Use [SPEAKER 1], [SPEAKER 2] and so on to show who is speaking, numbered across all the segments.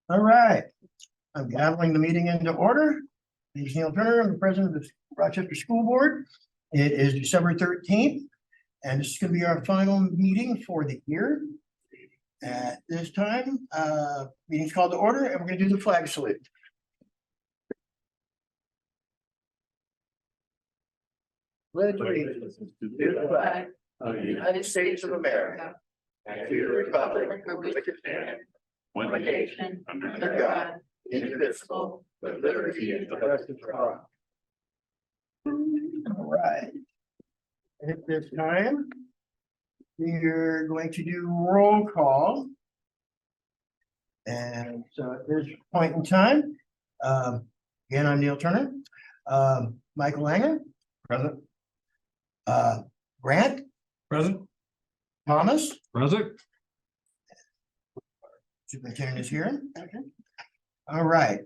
[SPEAKER 1] All right, I'm gaveling the meeting into order. My name is Neil Turner. I'm the president of the Rochester School Board. It is December 13th, and this is going to be our final meeting for the year. At this time, meeting's called to order, and we're going to do the flag salute. Pledge allegiance to the flag of the United States of America and to the republic for which it stands, one nation, under God, indivisible, with liberty and justice for all. All right. At this time, we're going to do roll call. And so at this point in time, again, I'm Neil Turner. Michael Langer. Present. Grant.
[SPEAKER 2] Present.
[SPEAKER 1] Thomas.
[SPEAKER 2] Present.
[SPEAKER 1] Superintendent is here. Okay. All right.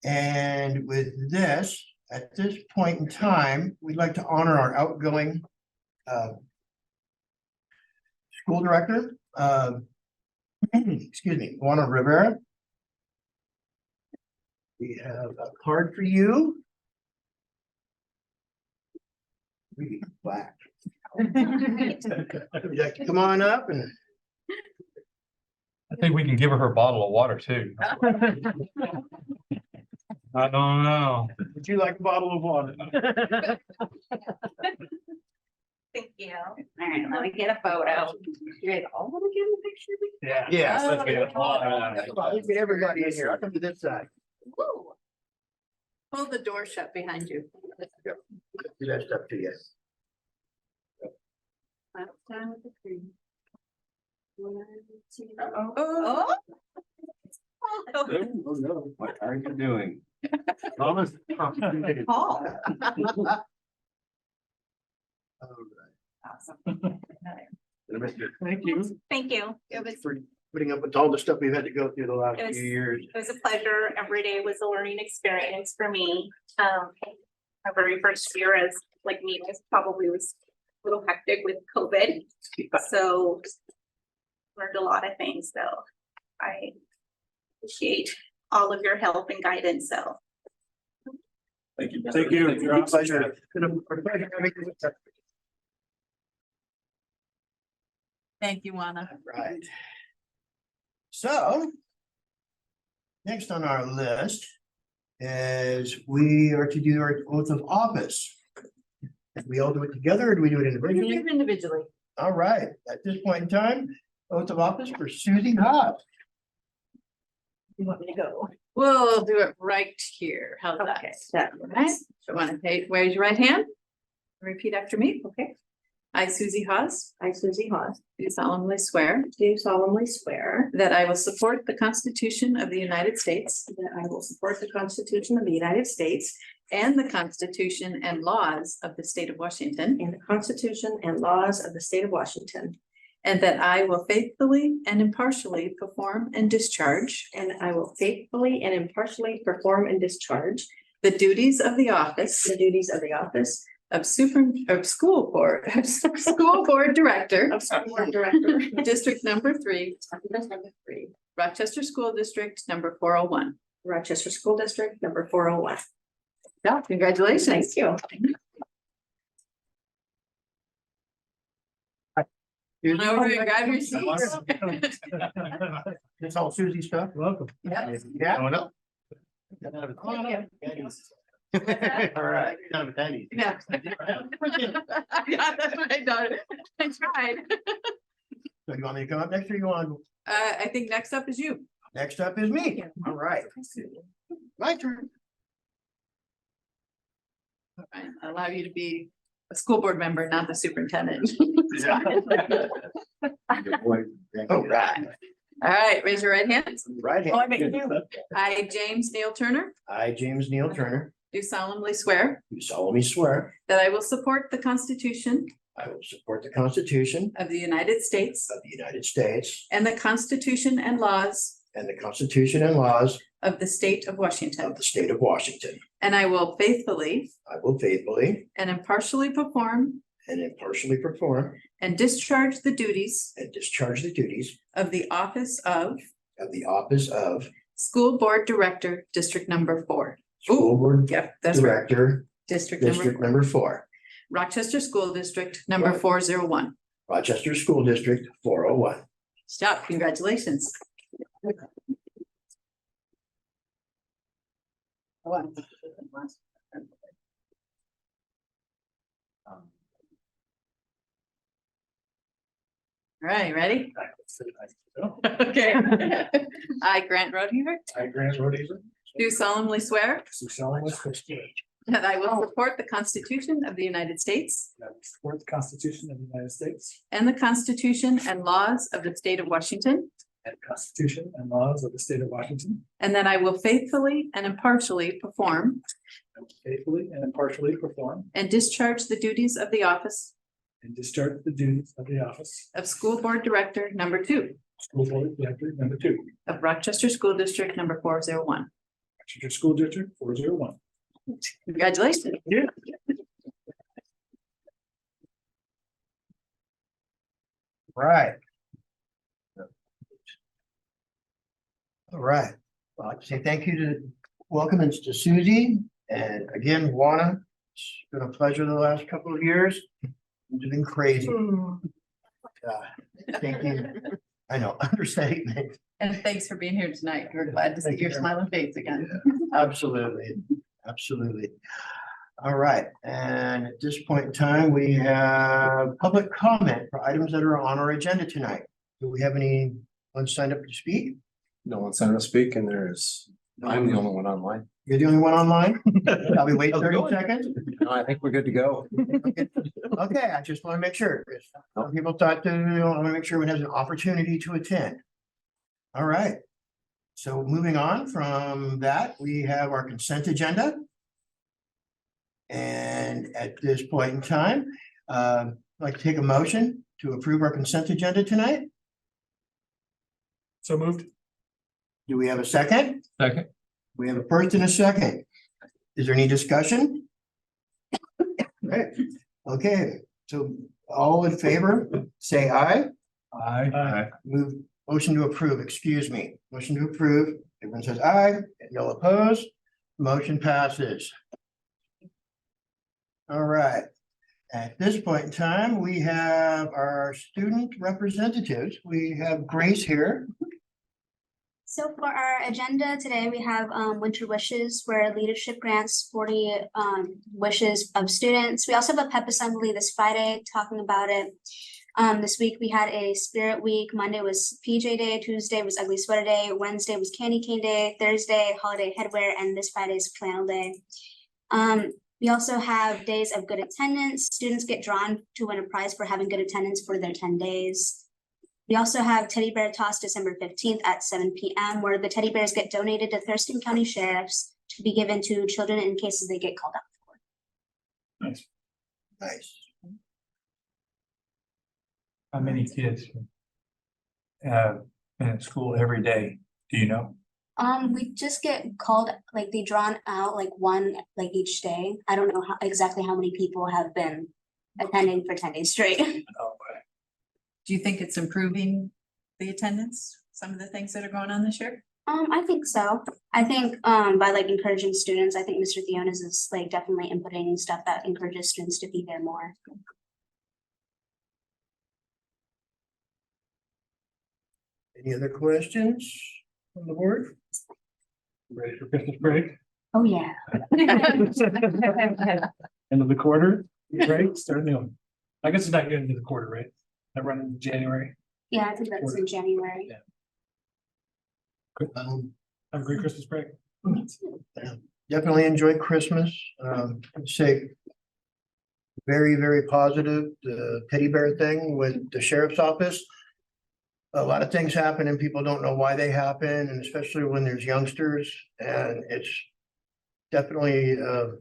[SPEAKER 1] And with this, at this point in time, we'd like to honor our outgoing school director, excuse me, Juana Rivera. We have a card for you. Really black. Would you like to come on up and
[SPEAKER 2] I think we can give her bottle of water too. I don't know.
[SPEAKER 1] would you like a bottle of water?
[SPEAKER 3] Thank you. All right, let me get a photo. You guys all want to get a picture?
[SPEAKER 2] Yeah.
[SPEAKER 1] Yes,
[SPEAKER 2] let's get it.
[SPEAKER 1] Let's get everybody in here. I'll come to this side.
[SPEAKER 3] Woo. Pull the door shut behind you.
[SPEAKER 1] Do that stuff to you.
[SPEAKER 3] Last time with the cream. Oh.
[SPEAKER 2] Oh, no. What are you doing? Thomas.
[SPEAKER 3] Paul.
[SPEAKER 1] Awesome.
[SPEAKER 2] Thank you.
[SPEAKER 3] Thank you. It was,
[SPEAKER 1] For putting up with all the stuff we've had to go through the last
[SPEAKER 3] It was-
[SPEAKER 1] few years.
[SPEAKER 3] it was a pleasure. Every day was a learning experience for me. My very first year as like me was probably was a little hectic with COVID. So learned a lot of things. So I appreciate all of your help and guidance. So
[SPEAKER 2] Thank you. Thank you.
[SPEAKER 1] It's our pleasure. It's been a pleasure having you with us.
[SPEAKER 3] thank you, Juana.
[SPEAKER 1] Right. So. Next on our list is we are to do our oath of office. Do we all do it together or do we do it individually?
[SPEAKER 3] Individually.
[SPEAKER 1] All right, at this point in time, oath of office for Susie Hobb.
[SPEAKER 3] You want me to go?
[SPEAKER 4] We'll do it right here. How's that?
[SPEAKER 3] Okay.
[SPEAKER 4] Right? So want to take, raise your right hand. Repeat after me.
[SPEAKER 3] Okay.
[SPEAKER 4] I, Susie Hawes,
[SPEAKER 3] I, Susie Hawes,
[SPEAKER 4] do solemnly swear
[SPEAKER 3] do solemnly swear
[SPEAKER 4] that I will support the Constitution of the United States
[SPEAKER 3] that I will support the Constitution of the United States
[SPEAKER 4] and the Constitution and laws of the state of Washington,
[SPEAKER 3] and the Constitution and laws of the state of Washington,
[SPEAKER 4] and that I will faithfully and impartially perform and discharge
[SPEAKER 3] and I will faithfully and impartially perform and discharge
[SPEAKER 4] the duties of the office
[SPEAKER 3] the duties of the office
[SPEAKER 4] of school board director,
[SPEAKER 3] of school board director,
[SPEAKER 4] District number 3,
[SPEAKER 3] number 3,
[SPEAKER 4] Rochester School District number 401.
[SPEAKER 3] Rochester School District number 401.
[SPEAKER 4] Yeah, congratulations.
[SPEAKER 3] Thank you.
[SPEAKER 4] Over here, grab your seats.
[SPEAKER 1] It's all Susie stuff. Welcome.
[SPEAKER 4] Yeah.
[SPEAKER 1] Yeah.
[SPEAKER 2] Going up.
[SPEAKER 1] All right. Kind of a dandy.
[SPEAKER 4] Yeah. Yeah, that's what I done. I tried.
[SPEAKER 1] So you want me to come up next or you want,
[SPEAKER 4] I think next up is you.
[SPEAKER 1] next up is me. All right. My turn.
[SPEAKER 4] I allow you to be a school board member, not the superintendent.
[SPEAKER 1] All right.
[SPEAKER 4] All right, raise your right hand.
[SPEAKER 1] Right hand.
[SPEAKER 4] I, James Neil Turner,
[SPEAKER 1] I, James Neil Turner,
[SPEAKER 4] do solemnly swear
[SPEAKER 1] do solemnly swear
[SPEAKER 4] that I will support the Constitution
[SPEAKER 1] I will support the Constitution
[SPEAKER 4] of the United States
[SPEAKER 1] of the United States
[SPEAKER 4] and the Constitution and laws
[SPEAKER 1] and the Constitution and laws
[SPEAKER 4] of the state of Washington.
[SPEAKER 1] of the state of Washington.
[SPEAKER 4] And I will faithfully
[SPEAKER 1] I will faithfully
[SPEAKER 4] and impartially perform
[SPEAKER 1] and impartially perform
[SPEAKER 4] and discharge the duties
[SPEAKER 1] and discharge the duties
[SPEAKER 4] of the office of
[SPEAKER 1] of the office of
[SPEAKER 4] School Board Director, District Number 4.
[SPEAKER 1] School Board
[SPEAKER 4] Yep, that's right.
[SPEAKER 1] Director,
[SPEAKER 4] District
[SPEAKER 1] District
[SPEAKER 4] number 4.
[SPEAKER 1] number 4,
[SPEAKER 4] Rochester School District number
[SPEAKER 1] Right.
[SPEAKER 4] 401.
[SPEAKER 1] Rochester School District 401.
[SPEAKER 4] Stop, congratulations. All right, ready? Okay. I, Grant Rodinger,
[SPEAKER 2] I, Grant Rodinger,
[SPEAKER 4] do solemnly swear
[SPEAKER 2] do solemnly swear
[SPEAKER 4] that I will support the Constitution of the United States
[SPEAKER 2] that I will support the Constitution of the United States
[SPEAKER 4] and the Constitution and laws of the state of Washington,
[SPEAKER 2] and the Constitution and laws of the state of Washington,
[SPEAKER 4] and that I will faithfully and impartially perform
[SPEAKER 2] and will faithfully and impartially perform
[SPEAKER 4] and discharge the duties of the office
[SPEAKER 2] and discharge the duties of the office
[SPEAKER 4] of School Board Director number 2
[SPEAKER 2] School Board Director number 2,
[SPEAKER 4] of Rochester School District number 401.
[SPEAKER 2] Rochester School District 401.
[SPEAKER 4] Congratulations.
[SPEAKER 1] Right. All right. Well, I'd like to say thank you to, welcome to Susie, and again, Juana. It's been a pleasure the last couple of years. It's been crazy. Thank you. I know, understatement.
[SPEAKER 4] And thanks for being here tonight. We're glad to see
[SPEAKER 1] Thank you
[SPEAKER 4] your
[SPEAKER 1] very much.
[SPEAKER 4] smiling face again.
[SPEAKER 1] Absolutely, absolutely. All right, and at this point in time, we have public comment for items that are on our agenda tonight. Do we have anyone signed up to speak?
[SPEAKER 5] No one signed up to speak, and I'm the only one online.
[SPEAKER 1] You're the only one online? Shall we wait
[SPEAKER 5] How's it
[SPEAKER 1] 30
[SPEAKER 5] going?
[SPEAKER 1] seconds?
[SPEAKER 5] No, I think we're good to go.
[SPEAKER 1] Okay, I just want to make sure. 'Cause some people thought that, I want to make sure everyone has an opportunity to attend. All right. So moving on from that, we have our consent agenda. And at this point in time, I'd like to take a motion to approve our consent agenda tonight.
[SPEAKER 2] So moved.
[SPEAKER 1] Do we have a second?
[SPEAKER 2] Second.
[SPEAKER 1] We have a first and a second. Is there any discussion? Right, okay, so all in favor, say aye.
[SPEAKER 2] Aye.
[SPEAKER 1] Move, motion to approve, excuse me, motion to approve. Everyone says aye, no opposed, motion passes. All right, at this point in time, we have our student representatives. We have Grace here.
[SPEAKER 6] So for our agenda today, we have Winter Wishes, where leadership grants 40 wishes of students. We also have a pep assembly this Friday talking about it. This week we had a spirit week. Monday was PJ Day, Tuesday was Ugly Sweater Day, Wednesday was Candy Cane Day, Thursday holiday headwear, and this Friday is flannel day. We also have days of good attendance. Students get drawn to win a prize for having good attendance for their 10 days. We also have Teddy Bear Toss December 15th at 7 p.m. where the teddy bears get donated to Thurston County Sheriffs to be given to children in cases they get called out for.
[SPEAKER 1] Nice.
[SPEAKER 2] How many kids have been at school every day? Do you know?
[SPEAKER 6] We just get called, like they drawn out like one like each day. I don't know exactly how many people have been attending for 10 days straight.
[SPEAKER 4] Do you think it's improving the attendance, some of the things that are going on this year?
[SPEAKER 6] I think so. I think by like encouraging students, I think Mr. Theonis is like definitely inputting stuff that encourages students to be there more.
[SPEAKER 1] Any other questions from the board?
[SPEAKER 2] Ready for Christmas break?
[SPEAKER 6] Oh, yeah.
[SPEAKER 2] End of the quarter, right? Starting the, I guess it's not getting into the quarter, right? I run in January.
[SPEAKER 6] Yeah, I think that's in January.
[SPEAKER 2] Have a great Christmas break.
[SPEAKER 1] Definitely enjoyed Christmas. I'd say very, very positive. The teddy bear thing with the sheriff's office. A lot of things happen and people don't know why they happen, and especially when there's youngsters, and it's definitely a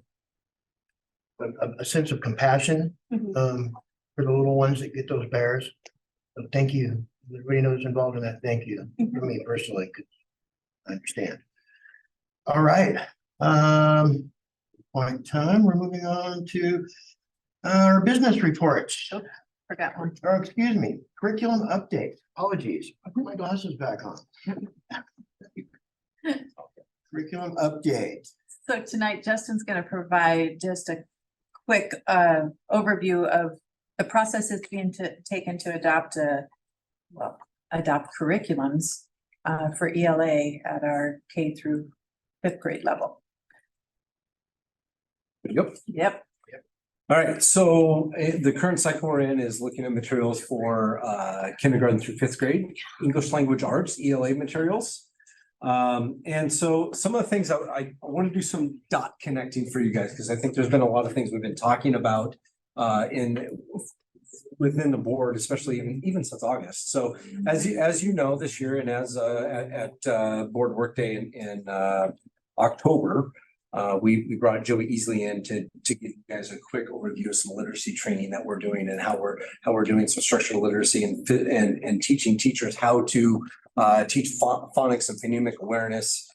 [SPEAKER 1] sense of compassion
[SPEAKER 6] Mhm.
[SPEAKER 1] for the little ones that get those bears. So thank you. Everybody knows involved in that. Thank you for me personally, 'cause I understand. All right. Point in time, we're moving on to our business reports.
[SPEAKER 4] Forgot one.
[SPEAKER 1] Or excuse me, curriculum update. Apologies. I put my glasses back on. curriculum update.
[SPEAKER 4] So tonight Justin's gonna provide just a quick overview of the processes being taken to adopt adopt curriculums for ELA at our K through 5th grade level.
[SPEAKER 5] Yep.
[SPEAKER 4] Yep.
[SPEAKER 5] All right, so the current cycle we're in is looking at materials for kindergarten through 5th grade, English language arts, ELA materials. And so some of the things I want to do some dot connecting for you guys, because I think there's been a lot of things we've been talking about within the board, especially even since August. So as you know, this year and as at board workday in October, we brought Joey Easley in to give you guys a quick overview of some literacy training that we're doing and how we're doing some structural literacy and teaching teachers how to teach phonics and phonemic awareness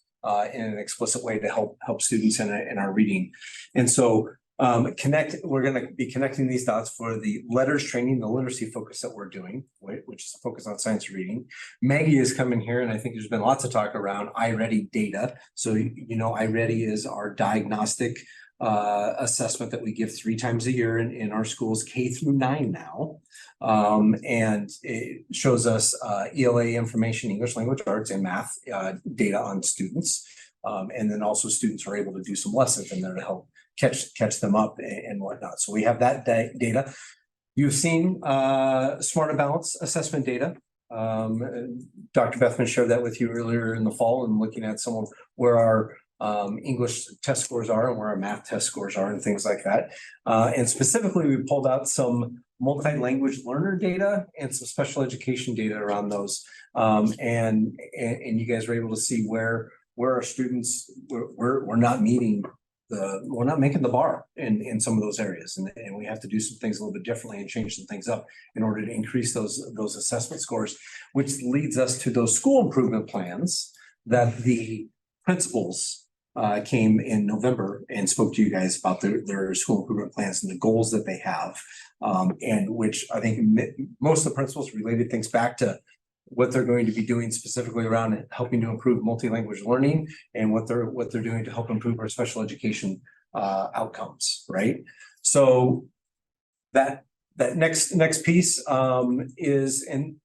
[SPEAKER 5] in an explicit way to help students in our reading. And so we're going to be connecting these dots for the letters training, the literacy focus that we're doing, which is a focus on science reading. Maggie is coming here, and I think there's been lots of talk around iReady data. So, you know, iReady is our diagnostic assessment that we give 3 times a year in our schools, K through 9 now. And it shows us ELA information, English language arts and math data on students. And then also students are able to do some lessons in there to help catch them up and whatnot. So we have that data. You've seen Smarter Balance assessment data. Dr. Bethman shared that with you earlier in the fall and looking at some of where our English test scores are and where our math test scores are and things like that. And specifically, we pulled out some multi-language learner data and some special education data around those. And you guys were able to see where our students we're not meeting we're not making the bar in some of those areas, and we have to do some things a little bit differently and change some things up in order to increase those assessment scores, which leads us to those school improvement plans that the principals came in November and spoke to you guys about their school improvement plans and the goals that they have, and which I think most of the principals related things back to what they're going to be doing specifically around helping to improve multi-language learning and what they're doing to help improve our special education outcomes, right? So that next piece is, and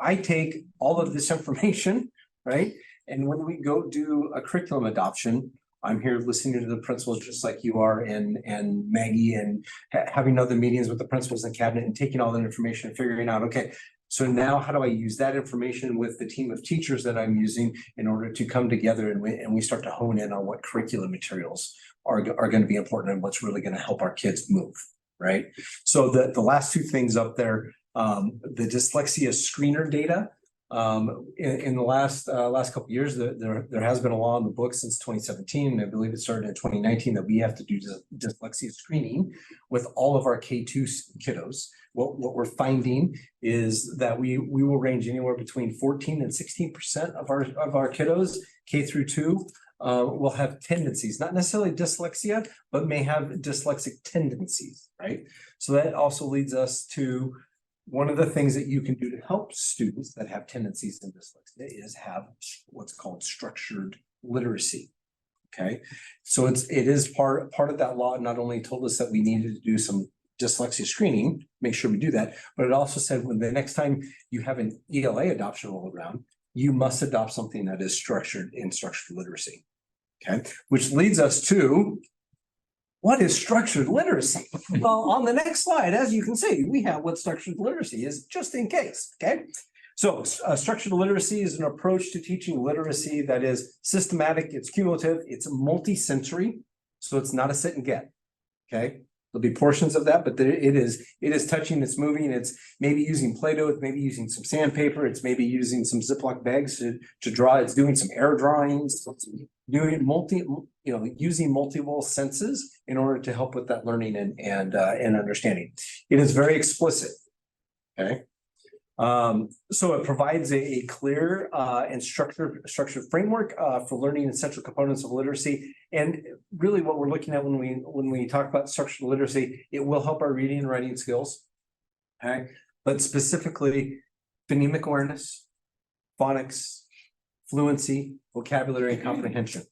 [SPEAKER 5] I take all of this information, right? And when we go do a curriculum adoption, I'm here listening to the principals just like you are and Maggie, and having other meetings with the principals and cabinet and taking all that information and figuring out, okay, so now how do I use that information with the team of teachers that I'm using in order to come together and we start to hone in on what curriculum materials are going to be important and what's really going to help our kids move, right? So the last 2 things up there, the dyslexia screener data. In the last couple of years, there has been a law in the books since 2017, and I believe it started in 2019, that we have to do dyslexia screening with all of our K2 kiddos. What we're finding is that we will range anywhere between 14 and 16% of our kiddos, K through 2, will have tendencies, not necessarily dyslexia, but may have dyslexic tendencies, right? So that also leads us to one of the things that you can do to help students that have tendencies in dyslexia is have what's called structured literacy. Okay, so it is part of that law. It not only told us that we needed to do some dyslexia screening, make sure we do that, but it also said when the next time you have an ELA adoption roll around, you must adopt something that is structured in structured literacy. Okay, which leads us to what is structured literacy? Well, on the next slide, as you can see, we have what structured literacy is, just in case, okay? So structured literacy is an approach to teaching literacy that is systematic, it's cumulative, it's multi-sensory, so it's not a sit and get, okay? There'll be portions of that, but it is touching, it's moving, it's maybe using Play-Doh, it's maybe using some sandpaper, it's maybe using some Ziploc bags to draw, it's doing some air drawings, doing using multiple senses in order to help with that learning and understanding. It is very explicit, okay? So it provides a clear and structured framework for learning essential components of literacy. And really what we're looking at when we talk about structured literacy, it will help our reading and writing skills, okay? But specifically phonemic awareness, phonics, fluency, vocabulary, and comprehension.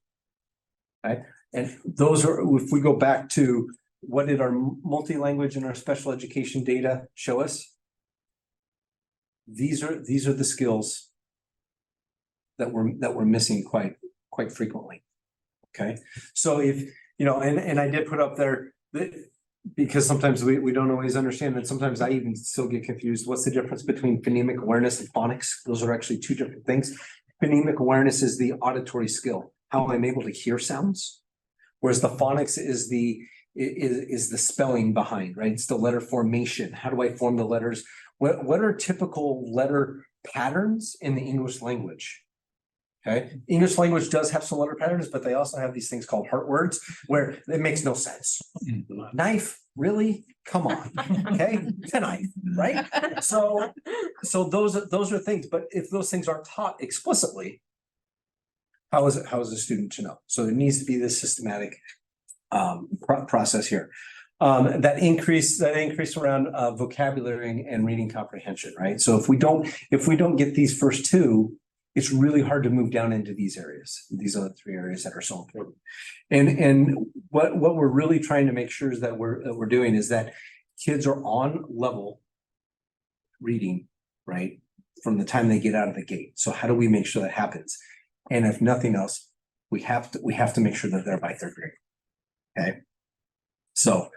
[SPEAKER 5] Right, and those are, if we go back to what did our multi-language and our special education data show us? These are the skills that we're missing quite frequently. Okay, so if, you know, and I did put up there that, because sometimes we don't always understand, and sometimes I even still get confused. What's the difference between phonemic awareness and phonics? Those are actually two different things. Phonemic awareness is the auditory skill, how I'm able to hear sounds, whereas the phonics is the spelling behind, right? It's the letter formation. How do I form the letters? What are typical letter patterns in the English language? Okay, English language does have some letter patterns, but they also have these things called heart words where it makes no sense. Knife, really? Come on, okay, it's a knife, right? So those are things, but if those things aren't taught explicitly, how is a student to know? So there needs to be this systematic process here. That increase around vocabulary and reading comprehension, right? So if we don't get these first two, it's really hard to move down into these areas, these other three areas that are so important. And what we're really trying to make sure is that we're doing is that kids are on level reading, right, from the time they get out of the gate. So how do we make sure that happens? And if nothing else, we have to make sure that they're by third grade. Okay. So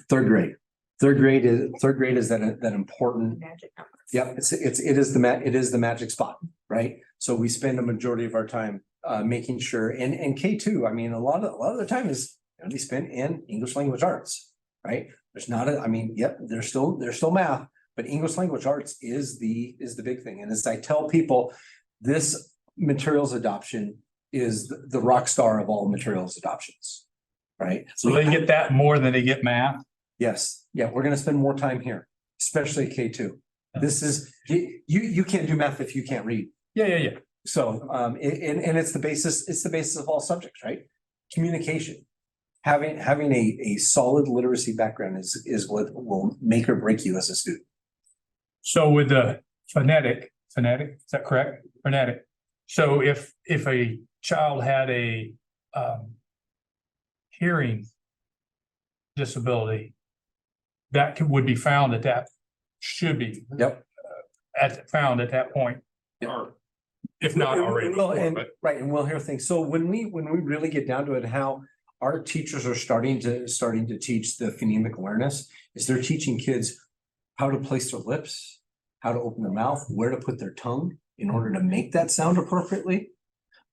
[SPEAKER 5] third grade. Third grade is that important.
[SPEAKER 7] Magic number.
[SPEAKER 5] Yep, it is the magic spot, right? So we spend a majority of our time making sure, and K2, I mean, a lot of the time is gonna be spent in English language arts, right? There's not yep, there's still math, but English language arts is the big thing. And as I tell people, this materials adoption is the rock star of all materials adoptions, right?
[SPEAKER 2] So they get that more than they get math?
[SPEAKER 5] Yes, yeah, we're gonna spend more time here, especially K2. This is, you can't do math if you can't read.
[SPEAKER 2] Yeah.
[SPEAKER 5] So, and it's the basis of all subjects, right? Communication. Having a solid literacy background is what will make or break you as a student.
[SPEAKER 2] So with the phonetic, is that correct? Phonetic. So if a child had a hearing disability, would be found that should be
[SPEAKER 5] Yep.
[SPEAKER 2] found at that point, or if not already.
[SPEAKER 5] Well,
[SPEAKER 2] before,
[SPEAKER 5] and,
[SPEAKER 2] but
[SPEAKER 5] right, and we'll hear things. So when we really get down to it, how our teachers are starting to teach the phonemic awareness is they're teaching kids how to place their lips, how to open their mouth, where to put their tongue in order to make that sound appropriately.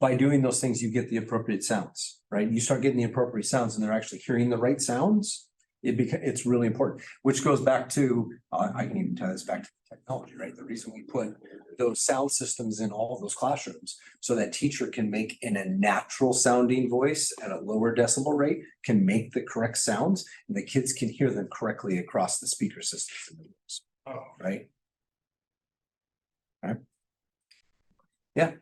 [SPEAKER 5] By doing those things, you get the appropriate sounds, right? You start getting the appropriate sounds and they're actually hearing the right sounds. It's really important, which goes back to, I can even tie this back to technology, right? The reason we put those sound systems in all of those classrooms so that teacher can make in a natural sounding voice at a lower decibel rate, can make the correct sounds, and the kids can hear them correctly across the speaker systems in the rooms, right? Right. Yeah.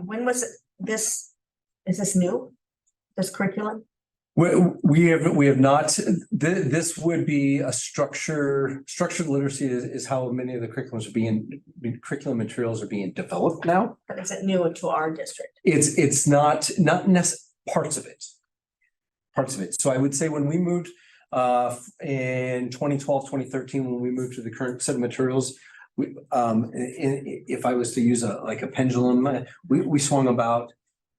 [SPEAKER 7] When was this, is this new? This curriculum?
[SPEAKER 5] We have not, this would be a structured literacy is how many of the curriculum materials are being developed now.
[SPEAKER 7] But is it new to our district?
[SPEAKER 5] It's not necessarily parts of it. So I would say when we moved in 2012, 2013, when we moved to the current set of materials, if I was to use a pendulum, we swung about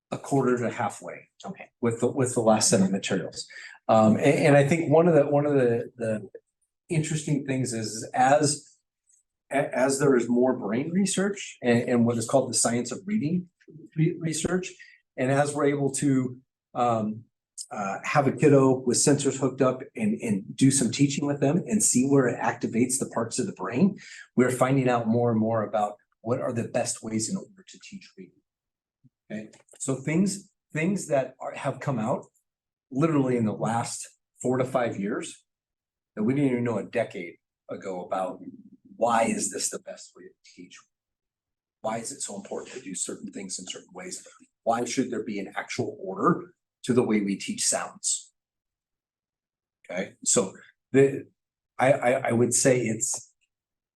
[SPEAKER 5] a quarter to halfway.
[SPEAKER 7] Okay.
[SPEAKER 5] With the last set of materials. And I think one of the interesting things is as there is more brain research and what is called the science of reading research, and as we're able to have a kiddo with sensors hooked up and do some teaching with them and see where it activates the parts of the brain, we're finding out more and more about what are the best ways in order to teach reading. Okay, so things that have come out literally in the last 4 to 5 years that we didn't even know a decade ago about. Why is this the best way to teach? Why is it so important to do certain things in certain ways? Why should there be an actual order to the way we teach sounds? Okay, so I would say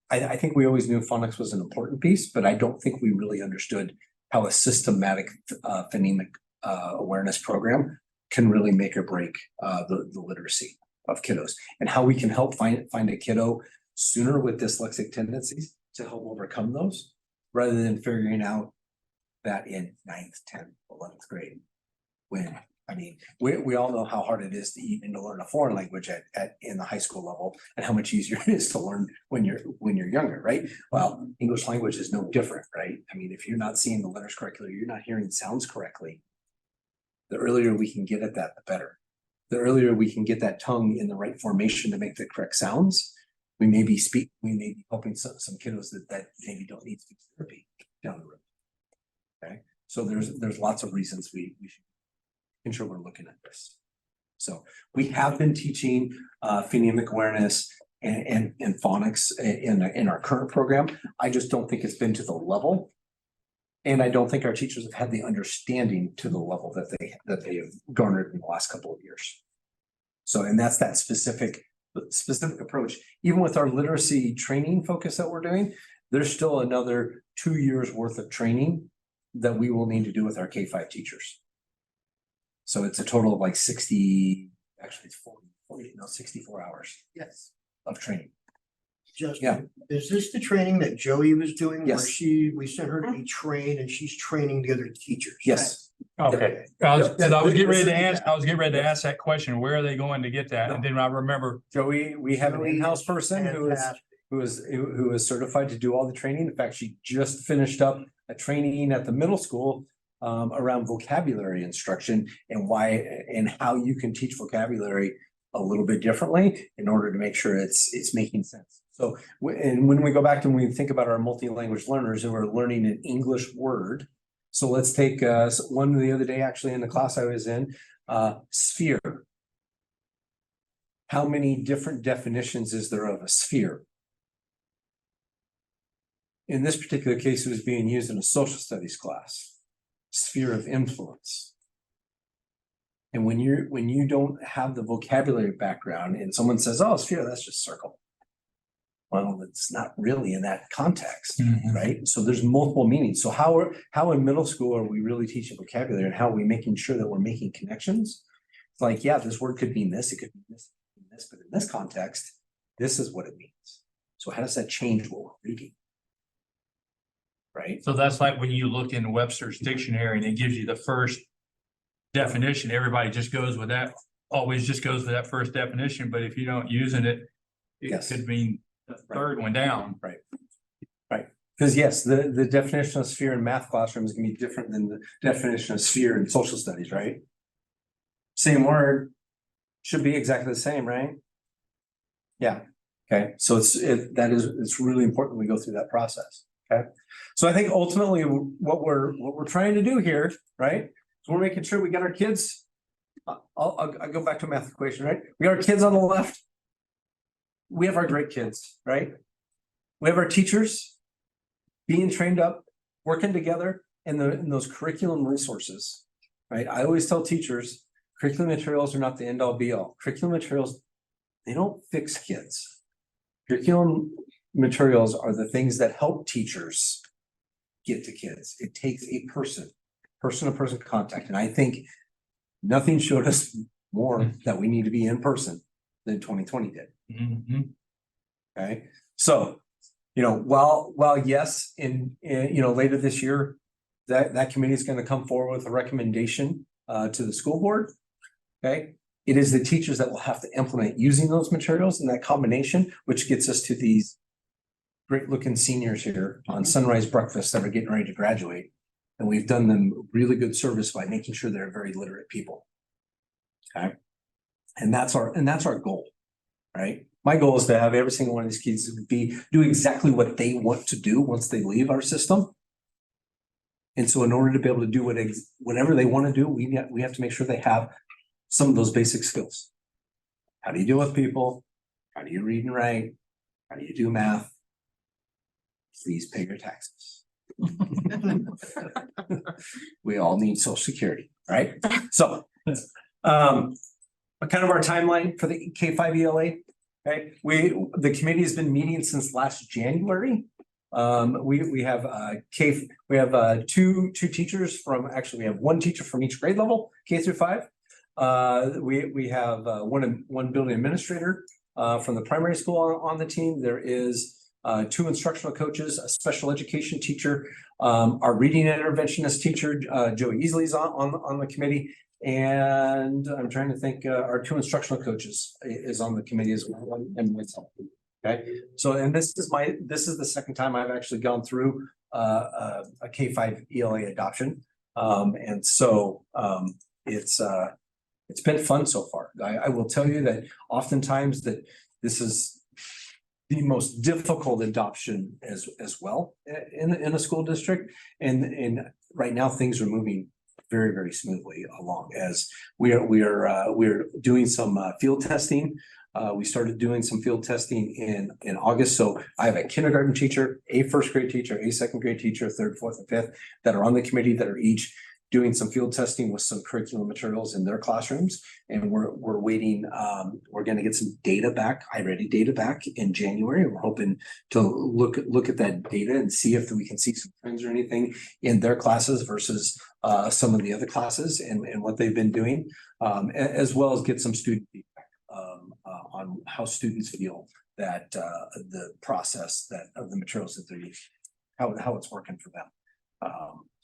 [SPEAKER 5] I think we always knew phonics was an important piece, but I don't think we really understood how a systematic phonemic awareness program can really make or break the literacy of kiddos, and how we can help find a kiddo sooner with dyslexic tendencies to help overcome those, rather than figuring out that in 9th, 10th, 11th grade. When, I mean, we all know how hard it is to even to learn a foreign language in the high school level, and how much easier it is to learn when you're younger, right? Well, English language is no different, right? I mean, if you're not seeing the letters correctly, you're not hearing sounds correctly, the earlier we can get at that, the better. The earlier we can get that tongue in the right formation to make the correct sounds, we may be helping some kiddos that maybe don't need speech therapy down the road. Okay, so there's lots of reasons we should ensure we're looking at this. So we have been teaching phonemic awareness and phonics in our current program. I just don't think it's been to the level, and I don't think our teachers have had the understanding to the level that they have garnered in the last couple of years. So, and that's that specific approach. Even with our literacy training focus that we're doing, there's still another 2 years worth of training that we will need to do with our K-5 teachers. So it's a total of like 64 hours. Yes. Of training.
[SPEAKER 1] Justin, is this the training that Joey was doing?
[SPEAKER 5] Yes.
[SPEAKER 1] Where we sent her to be trained and she's training the other teachers?
[SPEAKER 5] Yes.
[SPEAKER 2] Okay, I was getting ready to ask that question, where are they going to get that? And then I remember,
[SPEAKER 5] Joey, we have an
[SPEAKER 1] Joey
[SPEAKER 5] in-house
[SPEAKER 1] is
[SPEAKER 5] person who is certified to do all the training. In fact, she just finished up a training at the middle school around vocabulary instruction and how you can teach vocabulary a little bit differently in order to make sure it's making sense. So, and when we go back and we think about our multi-language learners who are learning an English word, so let's take one the other day, actually in the class I was in, sphere. How many different definitions is there of a sphere? In this particular case, it was being used in a social studies class. Sphere of influence. And when you don't have the vocabulary background and someone says, oh, sphere, that's just circle. Well, it's not really in that context, right? So there's multiple meanings. So how in middle school are we really teaching vocabulary, and how are we making sure that we're making connections? It's like, yeah, this word could mean this, it could mean this, but in this context, this is what it means. So how does that change what we're reading? Right?
[SPEAKER 2] so that's like when you look in Webster's dictionary and it gives you the first definition, everybody just goes with that, always just goes with that first definition, but if you don't using it, it could mean the third one down.
[SPEAKER 5] Right. Because yes, the definition of sphere in math classroom is gonna be different than the definition of sphere in social studies, right? Same word, should be exactly the same, right? Yeah, okay, so it's really important we go through that process, okay? So I think ultimately what we're trying to do here, right? So we're making sure we got our kids, I'll go back to a math equation, right? We got our kids on the left. We have our great kids, right? We have our teachers being trained up, working together in those curriculum resources, right? I always tell teachers, curriculum materials are not the end all be all. Curriculum materials, they don't fix kids. Curriculum materials are the things that help teachers get to kids. It takes a person-to-person contact. And I think nothing showed us more that we need to be in person than 2020 did. Okay, so while yes, in later this year, that committee is going to come forward with a recommendation to the school board. Okay, it is the teachers that will have to implement using those materials in that combination, which gets us to these great looking seniors here on Sunrise Breakfast that are getting ready to graduate, and we've done them really good service by making sure they're very literate people. Okay, and that's our goal. Right. My goal is to have every single one of these kids do exactly what they want to do once they leave our system. And so in order to be able to do whatever they want to do, we have to make sure they have some of those basic skills. How do you deal with people? How do you read and write? How do you do math? Please pay your taxes. We all need Social Security, right? So kind of our timeline for the K-5 ELA. Okay, the committee has been meeting since last January. We have two teachers we have one teacher from each grade level, K through 5. We have one building administrator from the primary school on the team. There is two instructional coaches, a special education teacher, our reading interventionist teacher, Joey Easley's on the committee. And I'm trying to think, our two instructional coaches is on the committee as well, and myself. Okay, so, and this is the second time I've actually gone through a K-5 ELA adoption. And so it's been fun so far. I will tell you that oftentimes that this is the most difficult adoption as well in a school district. And right now things are moving very, very smoothly along as we're doing some field testing. We started doing some field testing in August. So I have a kindergarten teacher, a first grade teacher, a second grade teacher, third, fourth, and fifth that are on the committee that are each doing some field testing with some curriculum materials in their classrooms. And we're waiting, we're going to get some data back, iReady data back in January. We're hoping to look at that data and see if we can see some trends or anything in their classes versus some of the other classes and what they've been doing, as well as get some student feedback on how students feel that the process of the materials that they're using, how it's working for them.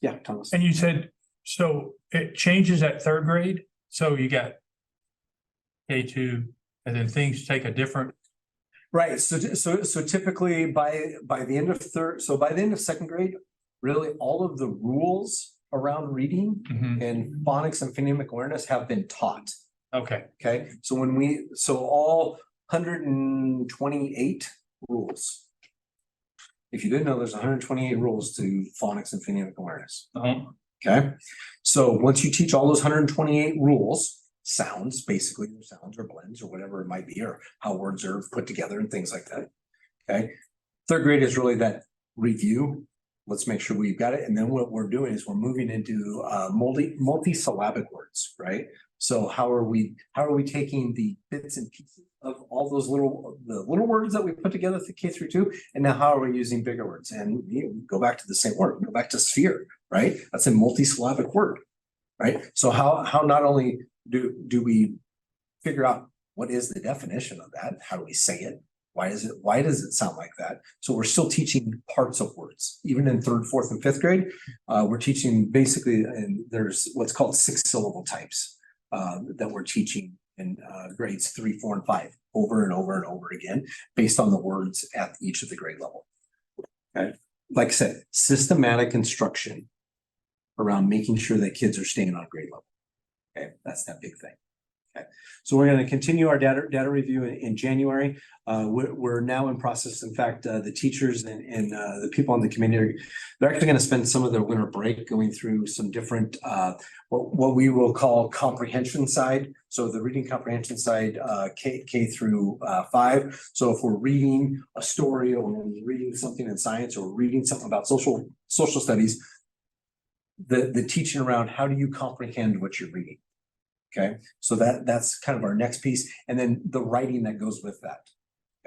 [SPEAKER 5] Yeah, Thomas.
[SPEAKER 2] And you said, so it changes at third grade, so you got K2, and then things take a different.
[SPEAKER 5] Right, so typically by the end of by the end of second grade, really all of the rules around reading and phonics and phonemic awareness have been taught.
[SPEAKER 2] Okay.
[SPEAKER 5] Okay, so all 128 rules. If you didn't know, there's 128 rules to phonics and phonemic awareness. Okay, so once you teach all those 128 rules, sounds, basically, or sounds or blends or whatever it might be, or how words are put together and things like that. Okay, third grade is really that review. Let's make sure we've got it. And then what we're doing is we're moving into multi-syllabic words, right? So how are we taking the bits and pieces of all those little words that we put together through K through 2, and now how are we using bigger words? And go back to the same word, go back to sphere, right? That's a multi-syllabic word, right? So how not only do we figure out what is the definition of that? How do we say it? Why does it sound like that? So we're still teaching parts of words, even in third, fourth, and fifth grade. We're teaching basically, and there's what's called 6-syllable types that we're teaching in grades 3, 4, and 5 over and over and over again, based on the words at each of the grade level. Okay, like I said, systematic instruction around making sure that kids are staying on grade level. Okay, that's that big thing. Okay, so we're going to continue our data review in January. We're now in process. In fact, the teachers and the people on the committee, they're actually going to spend some of their winter break going through some different, what we will call comprehension side. So the reading comprehension side, K through 5. So if we're reading a story or we're reading something in science or reading something about social studies, the teaching around how do you comprehend what you're reading. Okay, so that's kind of our next piece, and then the writing that goes with that.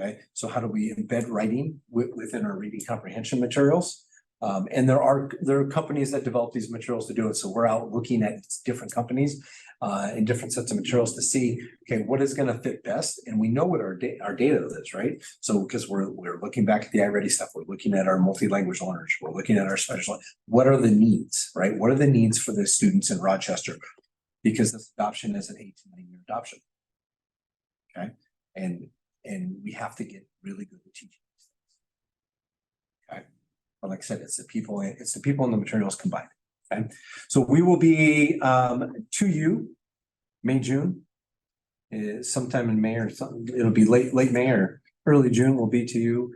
[SPEAKER 5] Okay, so how do we embed writing within our reading comprehension materials? And there are companies that develop these materials to do it. So we're out looking at different companies and different sets of materials to see, okay, what is going to fit best, and we know what our data is, right? So because we're looking back at the iReady stuff, we're looking at our multi-language learners, we're looking at our special. What are the needs, right? What are the needs for the students in Rochester? Because this adoption is an 8 to 9 year adoption. Okay. And we have to get really good at teaching these things. Okay. But like I said, it's the people and the materials combined. Okay. So we will be to you May, June. Sometime in May or something. It'll be late May or early June. We'll be to you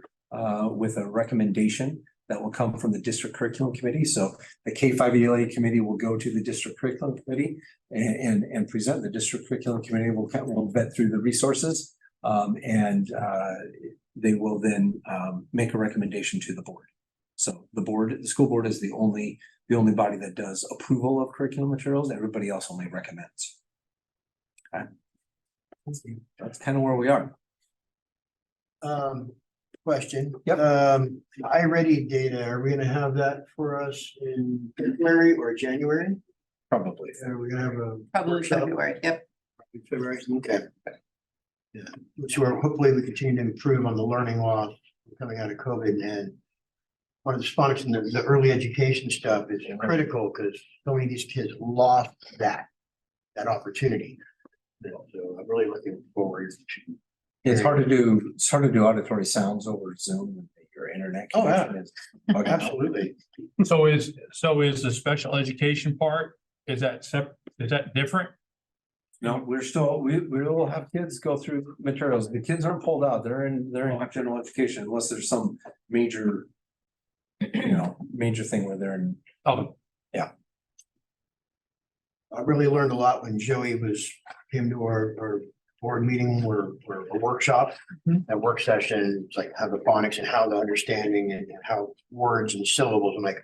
[SPEAKER 5] with a recommendation that will come from the district curriculum committee. So the K-5 ELA committee will go to the district curriculum committee and present. The district curriculum committee will vet through the resources and they will then make a recommendation to the board. So the school board is the only body that does approval of curriculum materials. Everybody else only recommends. Okay. That's kind of where we are.
[SPEAKER 1] Question.
[SPEAKER 5] Yep.
[SPEAKER 1] iReady data, are we gonna have that for us in February or January?
[SPEAKER 5] Probably.
[SPEAKER 1] We're gonna have a.
[SPEAKER 4] Probably
[SPEAKER 1] workshop
[SPEAKER 4] February, yep.
[SPEAKER 1] in February, okay. Yeah, which we're hopefully we continue to improve on the learning loss coming out of COVID, and one of the sponsors in the early education stuff is critical because so many of these kids lost that opportunity. So I'm really looking forward to.
[SPEAKER 5] It's hard to do auditory sounds over Zoom and your internet.
[SPEAKER 1] Oh, yeah.
[SPEAKER 5] connection is bugging out.
[SPEAKER 1] Absolutely.
[SPEAKER 2] So is the special education part, is that different?
[SPEAKER 5] No, we will have kids go through materials. The kids aren't pulled out. They're in general education unless there's some major, major thing where they're in.
[SPEAKER 2] Oh,
[SPEAKER 1] I really learned a lot when Joey came to our board meeting or a workshop. That work session, it's like how the phonics and how the understanding and how words and syllables. I'm like,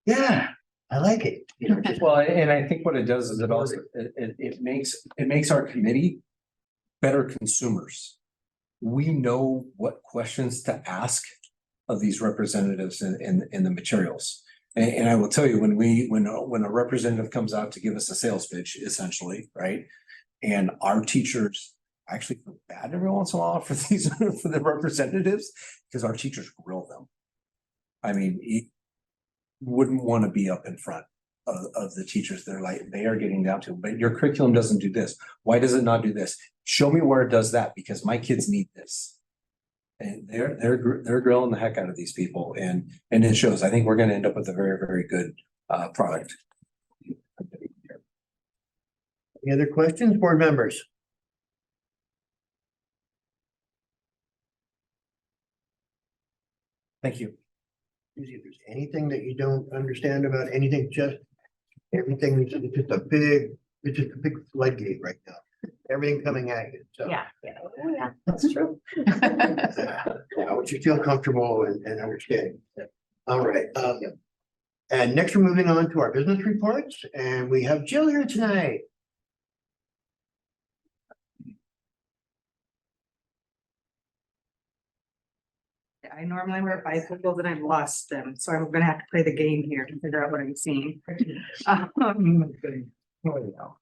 [SPEAKER 1] yeah, I like it.
[SPEAKER 5] Well, and I think what it does is it makes our committee better consumers. We know what questions to ask of these representatives in the materials. And I will tell you, when a representative comes out to give us a sales pitch, essentially, right? And our teachers actually feel bad every once in a while for the representatives, because our teachers grill them. I mean, you wouldn't want to be up in front of the teachers. They're like, they are getting down to, but your curriculum doesn't do this. Why does it not do this? Show me where it does that, because my kids need this. And they're grilling the heck out of these people, and it shows. I think we're going to end up with a very, very good product.
[SPEAKER 1] Any other questions, board members?
[SPEAKER 5] Thank you.
[SPEAKER 1] If there's anything that you don't understand about anything, just everything, it's just a big floodgate right now. Everything coming at you, so.
[SPEAKER 7] Yeah, oh, yeah, that's true.
[SPEAKER 1] Would you feel comfortable and understanding? All right, and next we're moving on to our business reports, and we have Jill here tonight.
[SPEAKER 8] I normally wear bifocals and I've lost them, so I'm gonna have to play the game here to figure out what I'm seeing. Here we go.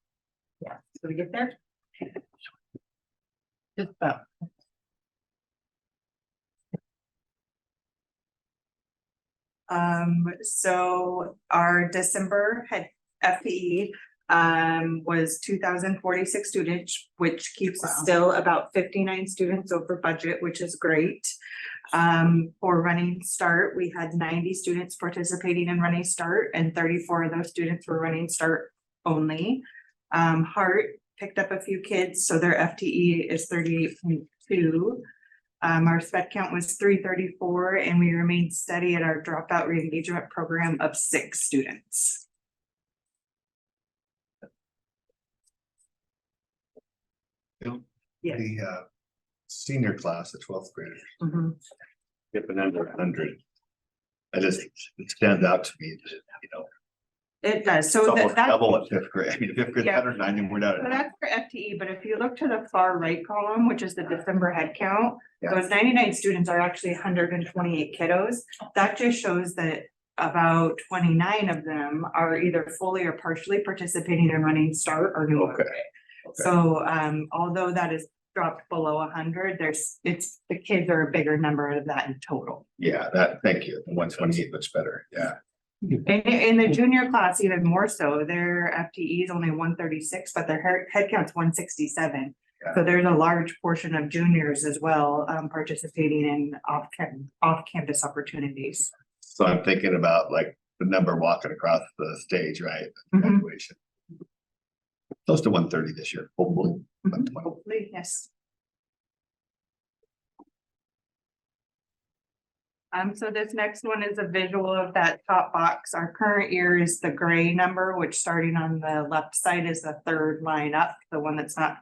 [SPEAKER 8] Yeah, so we get there?
[SPEAKER 4] Just about.
[SPEAKER 8] So our December had FTE was 2,046 students, which keeps us still about 59 students over budget, which is great. For Running Start, we had 90 students participating in Running Start, and 34 of those students were Running Start only. Heart picked up a few kids, so their FTE is 38.2. Our sped count was 334, and we remained steady at our dropout re-engagement program of 6 students. Yeah.
[SPEAKER 9] The senior class, the 12th graders,
[SPEAKER 8] Mhm.
[SPEAKER 9] dipping under 100. It stands out to me,
[SPEAKER 8] It does,
[SPEAKER 9] it's
[SPEAKER 8] so
[SPEAKER 9] almost
[SPEAKER 8] that's.
[SPEAKER 9] double at 5th grade. I mean, 5th grade,
[SPEAKER 8] Yeah.
[SPEAKER 9] 190, and we're down
[SPEAKER 8] So
[SPEAKER 9] at.
[SPEAKER 8] that's for FTE, but if you look to the far right column, which is the December head count,
[SPEAKER 9] Yeah.
[SPEAKER 8] those 99 students are actually 128 kiddos. That just shows that about 29 of them are either fully or partially participating in Running Start or New
[SPEAKER 9] Okay.
[SPEAKER 8] Order. So although that is dropped below 100, the kids are a bigger number of that in total.
[SPEAKER 9] Yeah, thank you. The 128 looks better. Yeah.
[SPEAKER 8] And in the junior class, even more so, their FTE is only 136, but their head count's 167.
[SPEAKER 9] Yeah.
[SPEAKER 8] So there's a large portion of juniors as well, participating in off-campus opportunities.
[SPEAKER 9] So I'm thinking about like the number walking across the stage, right?
[SPEAKER 8] Mhm.
[SPEAKER 9] Graduation. Close to 130 this year, hopefully.
[SPEAKER 8] Hopefully, yes. So this next one is a visual of that top box. Our current year is the gray number, which starting on the left side is the third line up, the one that's not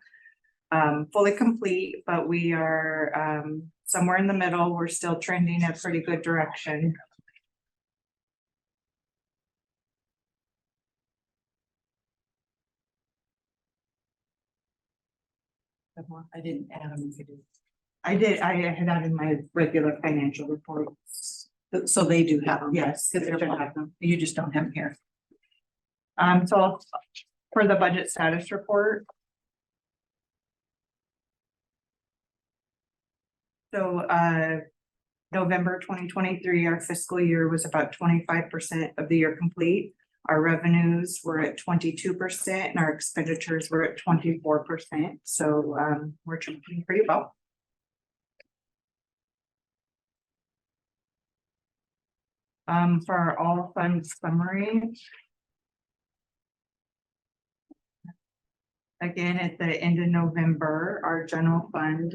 [SPEAKER 8] fully complete, but we are somewhere in the middle. We're still trending a pretty good direction.
[SPEAKER 4] I didn't add them.
[SPEAKER 8] I had that in my regular financial reports.
[SPEAKER 4] So they do have them.
[SPEAKER 8] Yes,
[SPEAKER 4] Because
[SPEAKER 8] they should have them.
[SPEAKER 4] you just don't have them here.
[SPEAKER 8] So for the budget status report. So, November 2023, our fiscal year was about 25% of the year complete. Our revenues were at 22% and our expenditures were at 24%. So, we're tracking pretty well. For our all funds summary. Again, at the end of November, our general fund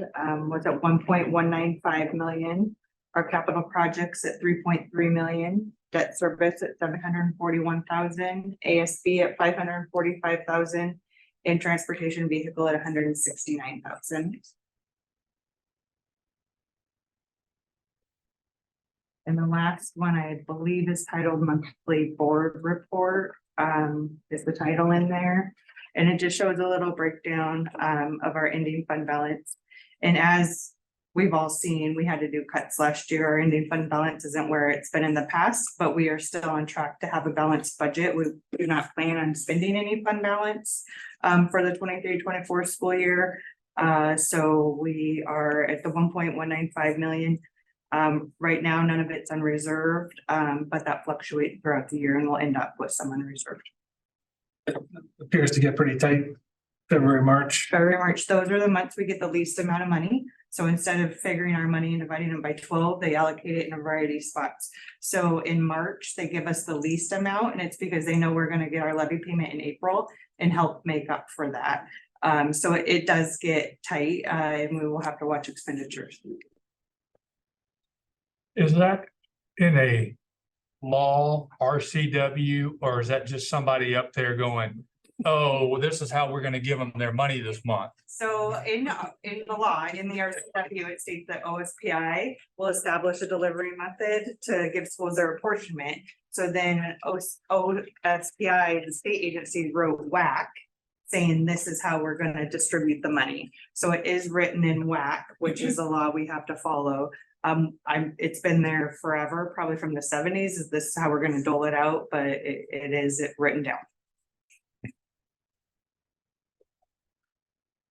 [SPEAKER 8] was at 1.195 million. Our capital projects at 3.3 million, debt service at 741,000, ASB at 545,000, and transportation vehicle at 169,000. And the last one, I believe, is titled monthly board report, is the title in there. And it just shows a little breakdown of our ending fund balance. And as we've all seen, we had to do cuts last year. Our ending fund balance isn't where it's been in the past, but we are still on track to have a balanced budget. We do not plan on spending any fund balance for the 23-24 school year. So we are at the 1.195 million. Right now, none of it's unreserved, but that fluctuates throughout the year and we'll end up with some unreserved.
[SPEAKER 10] Appears to get pretty tight. February, March.
[SPEAKER 8] Those are the months we get the least amount of money. So instead of figuring our money and dividing it by 12, they allocate it in a variety of spots. So in March, they give us the least amount, and it's because they know we're going to get our levy payment in April and help make up for that. So it does get tight, and we will have to watch expenditures.
[SPEAKER 2] Is that in a law, RCW, or is that just somebody up there going, oh, well, this is how we're gonna give them their money this month?
[SPEAKER 8] So in the law, in the RCW, it states that OSPI will establish a delivery method to give schools their apportionment. So then OSPI, the state agency, wrote WAC, saying this is how we're gonna distribute the money. So it is written in WAC, which is a law we have to follow. It's been there forever, probably from the 70s. Is this how we're gonna dole it out? But it is written down.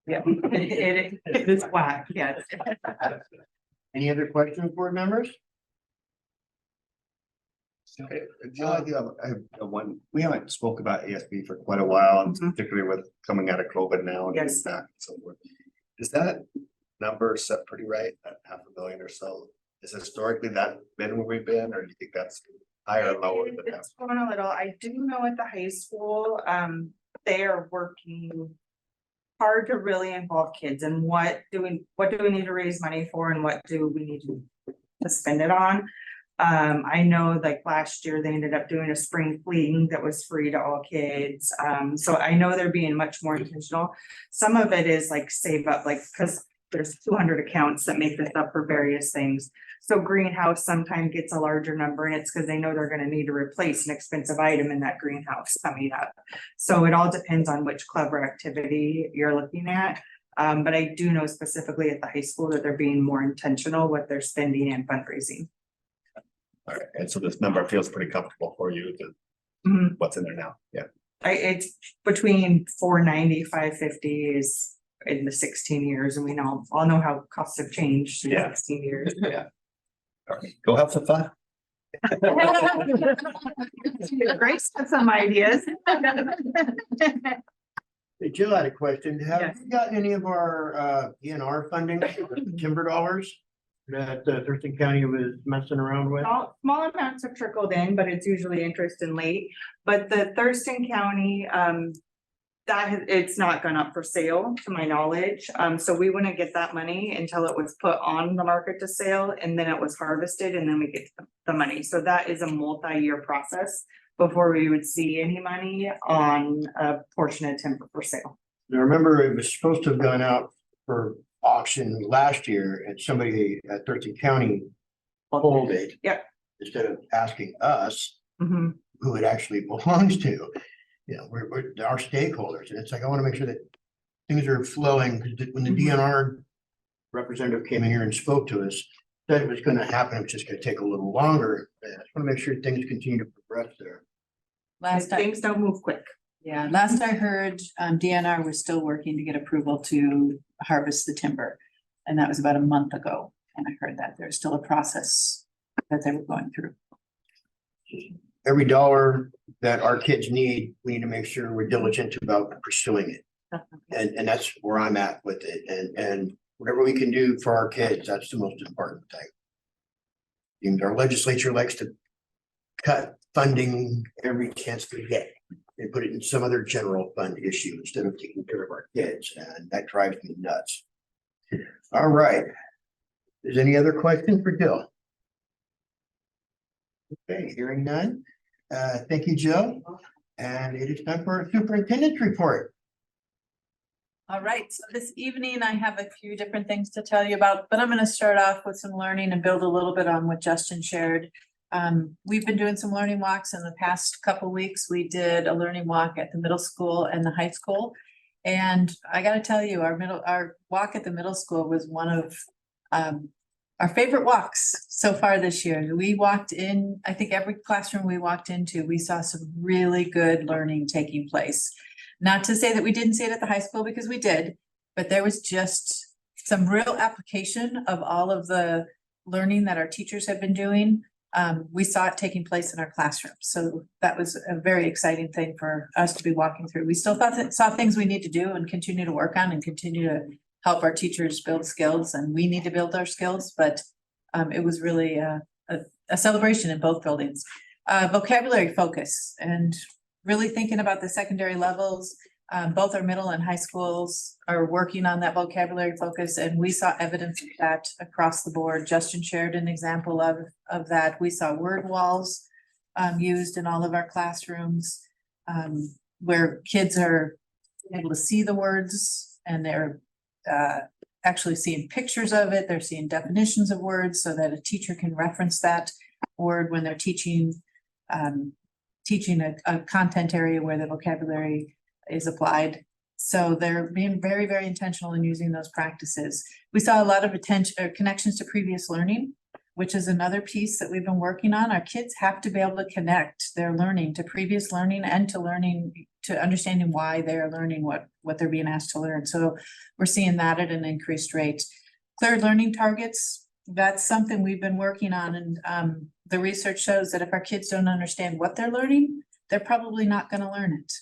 [SPEAKER 8] Yeah, it is whack, yes.
[SPEAKER 1] Any other questions, board members?
[SPEAKER 9] Okay, I have one, we haven't spoke about ASB for quite a while, and particularly with coming out of COVID now. And
[SPEAKER 8] Yes.
[SPEAKER 9] that and so forth. Is that number set pretty right at $500,000 or so? Is historically that been where we've been, or do you think that's higher or lower than that?
[SPEAKER 8] It's going a little. I do know at the high school, they are working hard to really involve kids and what do we need to raise money for and what do we need to spend it on. I know like last year they ended up doing a spring fleeting that was free to all kids. So I know they're being much more intentional. Some of it is like save up, like because there's 200 accounts that make this up for various things. So greenhouse sometimes gets a larger number, and it's because they know they're going to need to replace an expensive item in that greenhouse coming up. So it all depends on which clever activity you're looking at. But I do know specifically at the high school that they're being more intentional with their spending and fundraising.
[SPEAKER 9] All right, and so this number feels pretty comfortable for you to what's in there now. Yeah.
[SPEAKER 8] It's between 490, 550 is in the 16 years, and we all know how costs have changed in 16 years.
[SPEAKER 9] Yeah. All right, go have some fun.
[SPEAKER 8] Grace has some ideas.
[SPEAKER 1] Hey, Jill had a question. Have
[SPEAKER 8] Yes.
[SPEAKER 1] you got any of our ENR funding, timber dollars that Thurston County was messing around with?
[SPEAKER 8] Small amounts have trickled in, but it's usually interest and late. But the Thurston County, it's not gone up for sale to my knowledge. So we wouldn't get that money until it was put on the market to sale and then it was harvested and then we get the money. So that is a multi-year process before we would see any money on a portion of timber for sale.
[SPEAKER 1] I remember it was supposed to have gone out for auction last year and somebody at Thurston County pulled it.
[SPEAKER 8] Yep.
[SPEAKER 1] Instead of asking us
[SPEAKER 8] Mhm.
[SPEAKER 1] who it actually belongs to. You know, we're our stakeholders, and it's like, I want to make sure that things are flowing, because when the DNR representative came in here and spoke to us, said it was going to happen, it's just going to take a little longer. I just want to make sure things continue to progress there.
[SPEAKER 4] Last time,
[SPEAKER 8] Things don't move quick.
[SPEAKER 4] yeah, last I heard, DNR was still working to get approval to harvest the timber. And that was about a month ago, and I heard that there's still a process that they were going through.
[SPEAKER 1] Every dollar that our kids need, we need to make sure we're diligent about pursuing it. And that's where I'm at with it. And whatever we can do for our kids, that's the most important thing. And our legislature likes to cut funding every chance they get. They put it in some other general fund issue instead of taking care of our kids, and that drives me nuts. All right. Is any other question for Jill? Okay, hearing none. Thank you, Jill. And it is time for our superintendent's report.
[SPEAKER 4] All right, so this evening I have a few different things to tell you about, but I'm going to start off with some learning and build a little bit on what Justin shared. We've been doing some learning walks in the past couple weeks. We did a learning walk at the middle school and the high school. And I got to tell you, our walk at the middle school was one of our favorite walks so far this year. We walked in, I think every classroom we walked into, we saw some really good learning taking place. Not to say that we didn't see it at the high school, because we did, but there was just some real application of all of the learning that our teachers have been doing. We saw it taking place in our classrooms. So that was a very exciting thing for us to be walking through. We still saw things we need to do and continue to work on and continue to help our teachers build skills, and we need to build our skills, but it was really a celebration in both buildings. Vocabulary focus, and really thinking about the secondary levels. Both our middle and high schools are working on that vocabulary focus, and we saw evidence of that across the board. Justin shared an example of that. We saw word walls used in all of our classrooms, where kids are able to see the words, and they're actually seeing pictures of it. They're seeing definitions of words so that a teacher can reference that word when they're teaching a content area where the vocabulary is applied. So they're being very, very intentional in using those practices. We saw a lot of connections to previous learning, which is another piece that we've been working on. Our kids have to be able to connect their learning to previous learning and to understanding why they're learning what they're being asked to learn. So we're seeing that at an increased rate. Clear learning targets, that's something we've been working on. And the research shows that if our kids don't understand what they're learning, they're probably not going to learn it.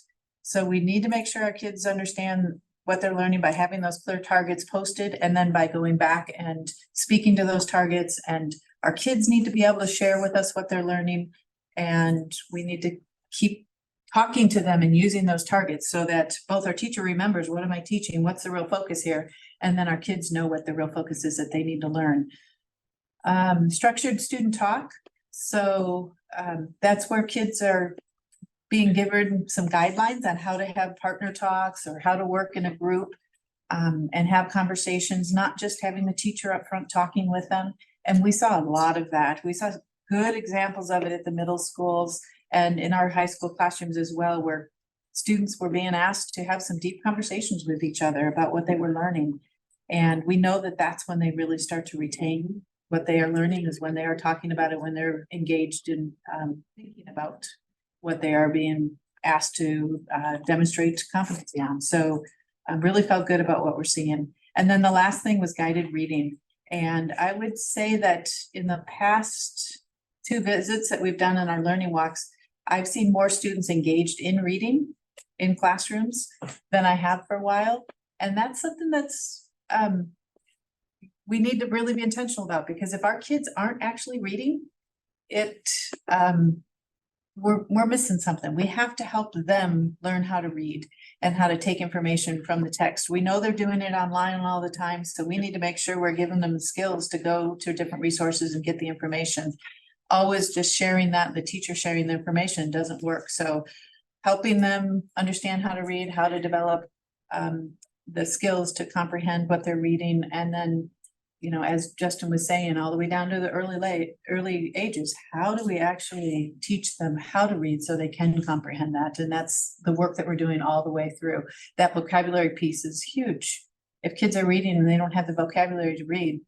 [SPEAKER 4] So we need to make sure our kids understand what they're learning by having those clear targets posted, and then by going back and speaking to those targets. And our kids need to be able to share with us what they're learning, and we need to keep talking to them and using those targets so that both our teacher remembers, what am I teaching? What's the real focus here? And then our kids know what the real focus is that they need to learn. Structured student talk. So that's where kids are being given some guidelines on how to have partner talks or how to work in a group, and have conversations, not just having the teacher up front talking with them. And we saw a lot of that. We saw good examples of it at the middle schools and in our high school classrooms as well, where students were being asked to have some deep conversations with each other about what they were learning. And we know that that's when they really start to retain what they are learning, is when they are talking about it, when they're engaged in thinking about what they are being asked to demonstrate competency on. So I really felt good about what we're seeing. And then the last thing was guided reading. And I would say that in the past 2 visits that we've done in our learning walks, I've seen more students engaged in reading in classrooms than I have for a while. And that's something that's we need to really be intentional about, because if our kids aren't actually reading, we're missing something. We have to help them learn how to read and how to take information from the text. We know they're doing it online all the time, so we need to make sure we're giving them the skills to go to different resources and get the information. Always just sharing that, the teacher sharing the information doesn't work. So helping them understand how to read, how to develop the skills to comprehend what they're reading, and then, you know, as Justin was saying, all the way down to the early ages, how do we actually teach them how to read so they can comprehend that? And that's the work that we're doing all the way through. That vocabulary piece is huge. If kids are reading and they don't have the vocabulary to read,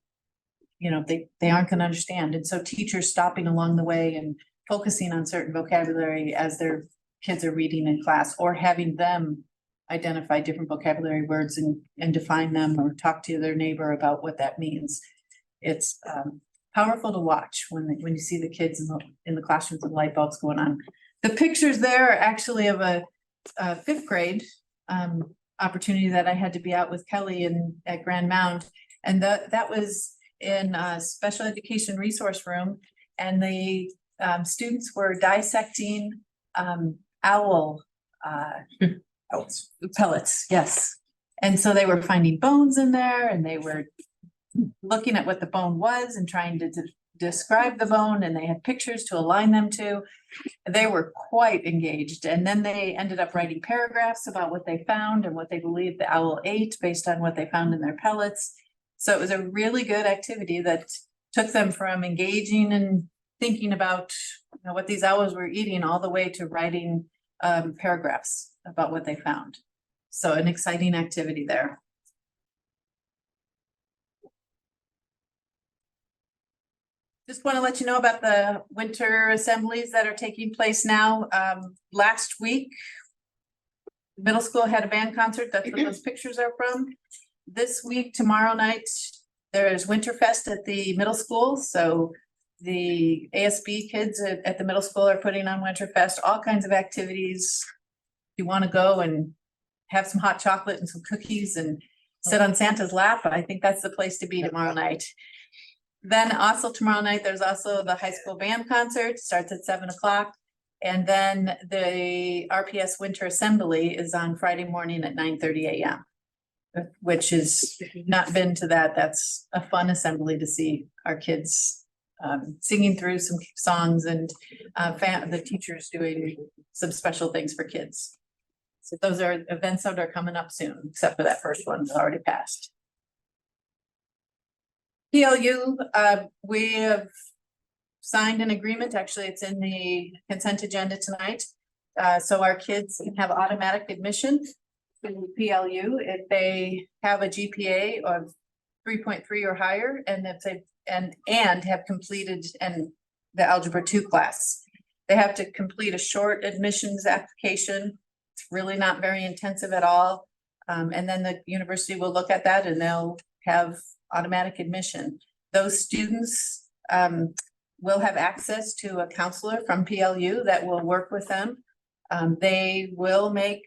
[SPEAKER 4] you know, they aren't going to understand. And so teachers stopping along the way and focusing on certain vocabulary as they're kids are reading in class, or having them identify different vocabulary words and define them, or talk to their neighbor about what that means. It's powerful to watch when you see the kids in the classrooms and light bulbs going on. The pictures there are actually of a fifth grade opportunity that I had to be out with Kelly at Grand Mound. And that was in a special education resource room, and the students were dissecting owl pellets, yes. And so they were finding bones in there, and they were looking at what the bone was and trying to describe the bone, and they had pictures to align them to. They were quite engaged, and then they ended up writing paragraphs about what they found and what they believed the owl ate based on what they found in their pellets. So it was a really good activity that took them from engaging and thinking about, you know, what these owls were eating, all the way to writing paragraphs about what they found. So an exciting activity there. Just want to let you know about the winter assemblies that are taking place now. Last week, middle school had a band concert. That's what those pictures are from. This week, tomorrow night, there's Winterfest at the middle school. So the ASB kids at the middle school are putting on Winterfest, all kinds of activities. If you want to go and have some hot chocolate and some cookies and sit on Santa's lap, I think that's the place to be tomorrow night. Then also tomorrow night, there's also the high school band concert, starts at 7 o'clock. And then the RPS Winter Assembly is on Friday morning at 9:30 a.m. Which is, if you've not been to that, that's a fun assembly to see our kids singing through some songs, and the teachers doing some special things for kids. So those are events that are coming up soon, except for that first one that's already passed. PLU, we have signed an agreement. Actually, it's in the consent agenda tonight. So our kids can have automatic admission to PLU if they have a GPA of 3.3 or higher, and if they and have completed the Algebra 2 class. They have to complete a short admissions application. It's really not very intensive at all. And then the university will look at that and they'll have automatic admission. Those students will have access to a counselor from PLU that will work with them. They will make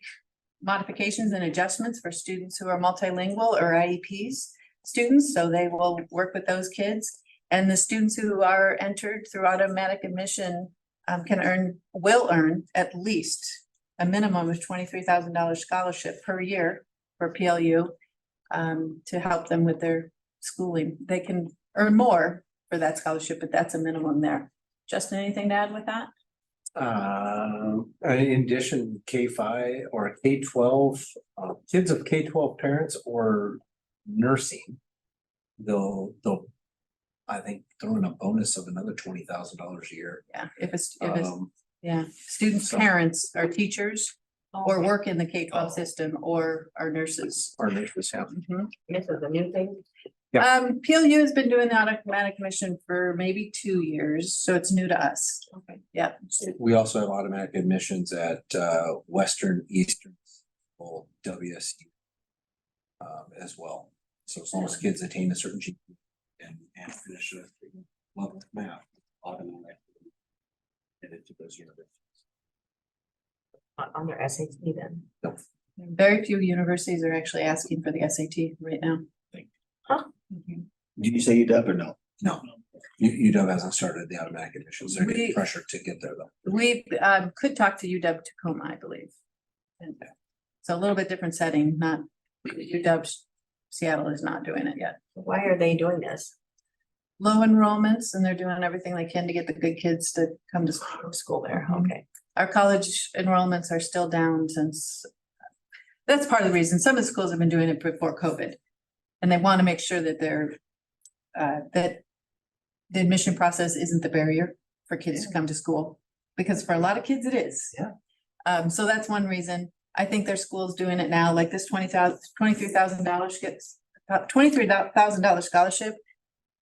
[SPEAKER 4] modifications and adjustments for students who are multilingual or IEPs students, so they will work with those kids. And the students who are entered through automatic admission will earn at least a minimum of $23,000 scholarship per year for PLU to help them with their schooling. They can earn more for that scholarship, but that's a minimum there. Justin, anything to add with that?
[SPEAKER 5] In addition, K-5 or K-12, kids of K-12 parents or nursing, they'll I think throw in a bonus of another $20,000 a year.
[SPEAKER 4] Yeah, if it's yeah, students' parents are teachers or work in the K-12 system or are nurses.
[SPEAKER 5] Or nurses, yeah.
[SPEAKER 7] This is a new thing.
[SPEAKER 4] PLU has been doing the automatic admission for maybe 2 years, so it's new to us.
[SPEAKER 7] Okay.
[SPEAKER 4] Yeah.
[SPEAKER 5] We also have automatic admissions at Western, Eastern, WSU as well. So as long as kids attain a certain GPA and finish a level of math, automatically headed to those universities.
[SPEAKER 7] On their SAT then.
[SPEAKER 4] Very few universities are actually asking for the SAT right now.
[SPEAKER 7] Huh?
[SPEAKER 9] Did you say UW or no?
[SPEAKER 5] No, UW hasn't started the automatic admissions. They're getting pressure to get there though.
[SPEAKER 4] We could talk to UW Tacoma, I believe. And so a little bit different setting, not UW Seattle is not doing it yet.
[SPEAKER 7] Why are they doing this?
[SPEAKER 4] Low enrollments, and they're doing everything they can to get the good kids to come to school there.
[SPEAKER 7] Okay.
[SPEAKER 4] Our college enrollments are still down since, that's part of the reason. Some of the schools have been doing it before COVID. And they want to make sure that that the admission process isn't the barrier for kids to come to school. Because for a lot of kids it is.
[SPEAKER 5] Yeah.
[SPEAKER 4] So that's one reason. I think their school's doing it now, like this $23,000 gets $23,000 scholarship.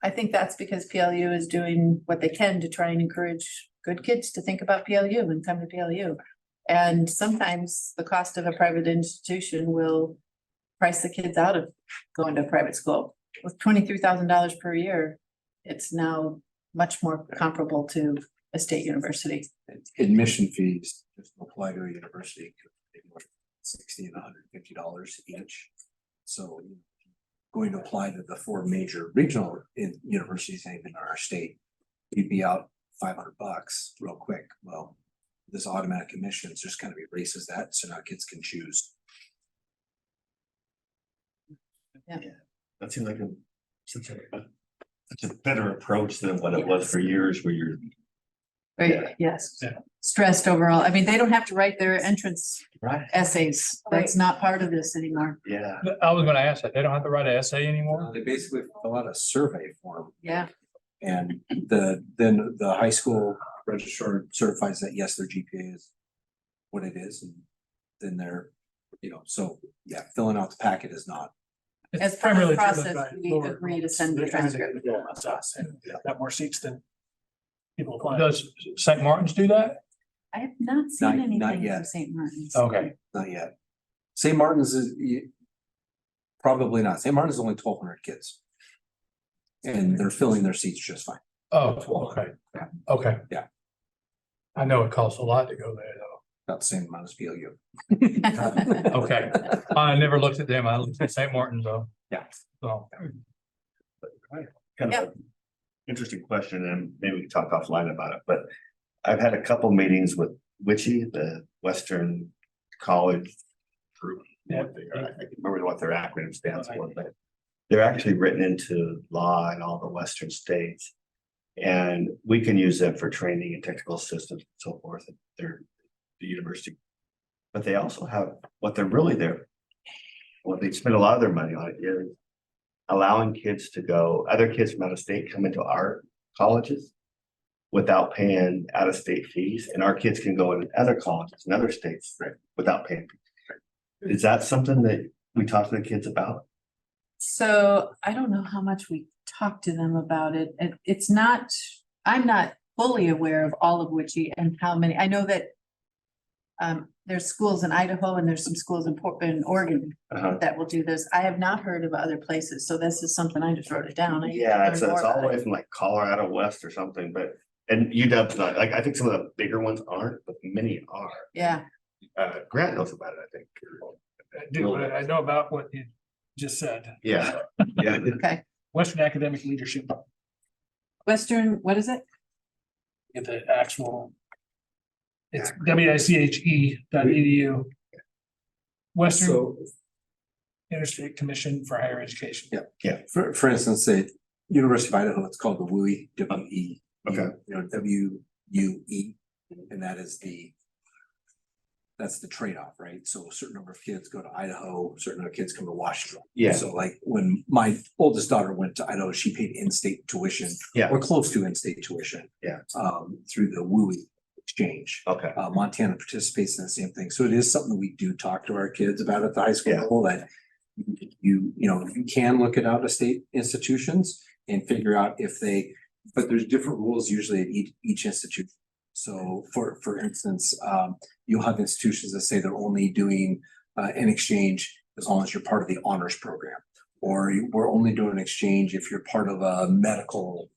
[SPEAKER 4] I think that's because PLU is doing what they can to try and encourage good kids to think about PLU and come to PLU. And sometimes the cost of a private institution will price the kids out of going to private school. With $23,000 per year, it's now much more comparable to a state university.
[SPEAKER 5] Admission fees just apply to a university, $60 and $150 each. So going to apply to the 4 major regional universities in our state, you'd be out $500 real quick. Well, this automatic admissions just kind of erases that, so now kids can choose.
[SPEAKER 9] That seems like such a better approach than what it was for years where you're.
[SPEAKER 4] Right, yes.
[SPEAKER 10] Yeah.
[SPEAKER 4] Stressed overall. I mean, they don't have to write their entrance
[SPEAKER 9] Right.
[SPEAKER 4] essays. That's not part of this anymore.
[SPEAKER 9] Yeah.
[SPEAKER 2] I was gonna ask that. They don't have to write an essay anymore?
[SPEAKER 5] They basically fill out a survey form,
[SPEAKER 4] Yeah,
[SPEAKER 5] and then the high school registrar certifies that yes, their GPA is what it is, and then they're, so yeah, filling out the packet is not.
[SPEAKER 4] as part of the
[SPEAKER 10] Primarily driven
[SPEAKER 4] process,
[SPEAKER 10] by
[SPEAKER 4] we
[SPEAKER 10] lower
[SPEAKER 4] agree to
[SPEAKER 10] enrollments.
[SPEAKER 4] send the
[SPEAKER 10] They're trying to
[SPEAKER 4] transcript.
[SPEAKER 10] get enrollments up, and got more seats than people applying.
[SPEAKER 2] Does St. Martin's do that?
[SPEAKER 4] I have not seen
[SPEAKER 5] Not
[SPEAKER 4] anything
[SPEAKER 5] yet.
[SPEAKER 4] from St. Martin's.
[SPEAKER 2] Okay.
[SPEAKER 5] Not yet. St. Martin's is probably not. St. Martin's is only 1,200 kids. And they're filling their seats just fine.
[SPEAKER 2] Oh, okay. Okay.
[SPEAKER 5] Yeah.
[SPEAKER 2] I know it costs a lot to go there though.
[SPEAKER 5] About the same amount as BLU.
[SPEAKER 2] Okay. I never looked at them. I looked at St. Martin's though.
[SPEAKER 5] Yeah.
[SPEAKER 2] So.
[SPEAKER 9] Kind of an interesting question, and maybe we can talk offline about it, but I've had a couple meetings with WICHE, the Western College Group. I can't remember what their acronym stands for, but they're actually written into law in all the Western states. And we can use them for training and technical systems and so forth. They're the university. But they also have what they're really there. What they spend a lot of their money on is allowing kids to go, other kids from out of state come into our colleges without paying out of state fees, and our kids can go into other colleges in other states without paying. Is that something that we talk to the kids about?
[SPEAKER 4] So I don't know how much we talked to them about it. It's not, I'm not fully aware of all of WICHE and how many. I know that there's schools in Idaho and there's some schools in Oregon that will do this. I have not heard of other places, so this is something I just wrote it down. I need to
[SPEAKER 9] Yeah, it's
[SPEAKER 4] learn more
[SPEAKER 9] all the
[SPEAKER 4] about
[SPEAKER 9] way
[SPEAKER 4] it.
[SPEAKER 9] from like Colorado West or something, but, and UW's not, like, I think some of the bigger ones aren't, but many are.
[SPEAKER 4] Yeah,
[SPEAKER 9] Grant knows about it, I think.
[SPEAKER 10] I know about what you just said.
[SPEAKER 9] Yeah, yeah.
[SPEAKER 4] okay.
[SPEAKER 10] Western Academic Leadership,
[SPEAKER 4] Western, what is it?
[SPEAKER 10] get the actual. It's WICHE.edu. Western
[SPEAKER 5] So,
[SPEAKER 10] Interstate Commission for Higher Education.
[SPEAKER 5] for instance, the University of Idaho, it's called the WUE, W-E.
[SPEAKER 9] Okay.
[SPEAKER 5] WUE, and that's the trade-off, right? So a certain number of kids go to Idaho, a certain number of kids come to Washington.
[SPEAKER 9] Yeah.
[SPEAKER 5] So like when my oldest daughter went to Idaho, she paid in-state tuition.
[SPEAKER 9] Yeah.
[SPEAKER 5] Or close to in-state tuition.
[SPEAKER 9] Yeah.
[SPEAKER 5] Through the WUE exchange.
[SPEAKER 9] Okay.
[SPEAKER 5] Montana participates in the same thing. So it is something we do talk to our kids about at the high school
[SPEAKER 9] Yeah.
[SPEAKER 5] level, that you can look at out of state institutions and figure out if but there's different rules usually at each institution. So for instance, you'll have institutions that say they're only doing an exchange as long as you're part of the honors program, or we're only doing an exchange if you're part of a medical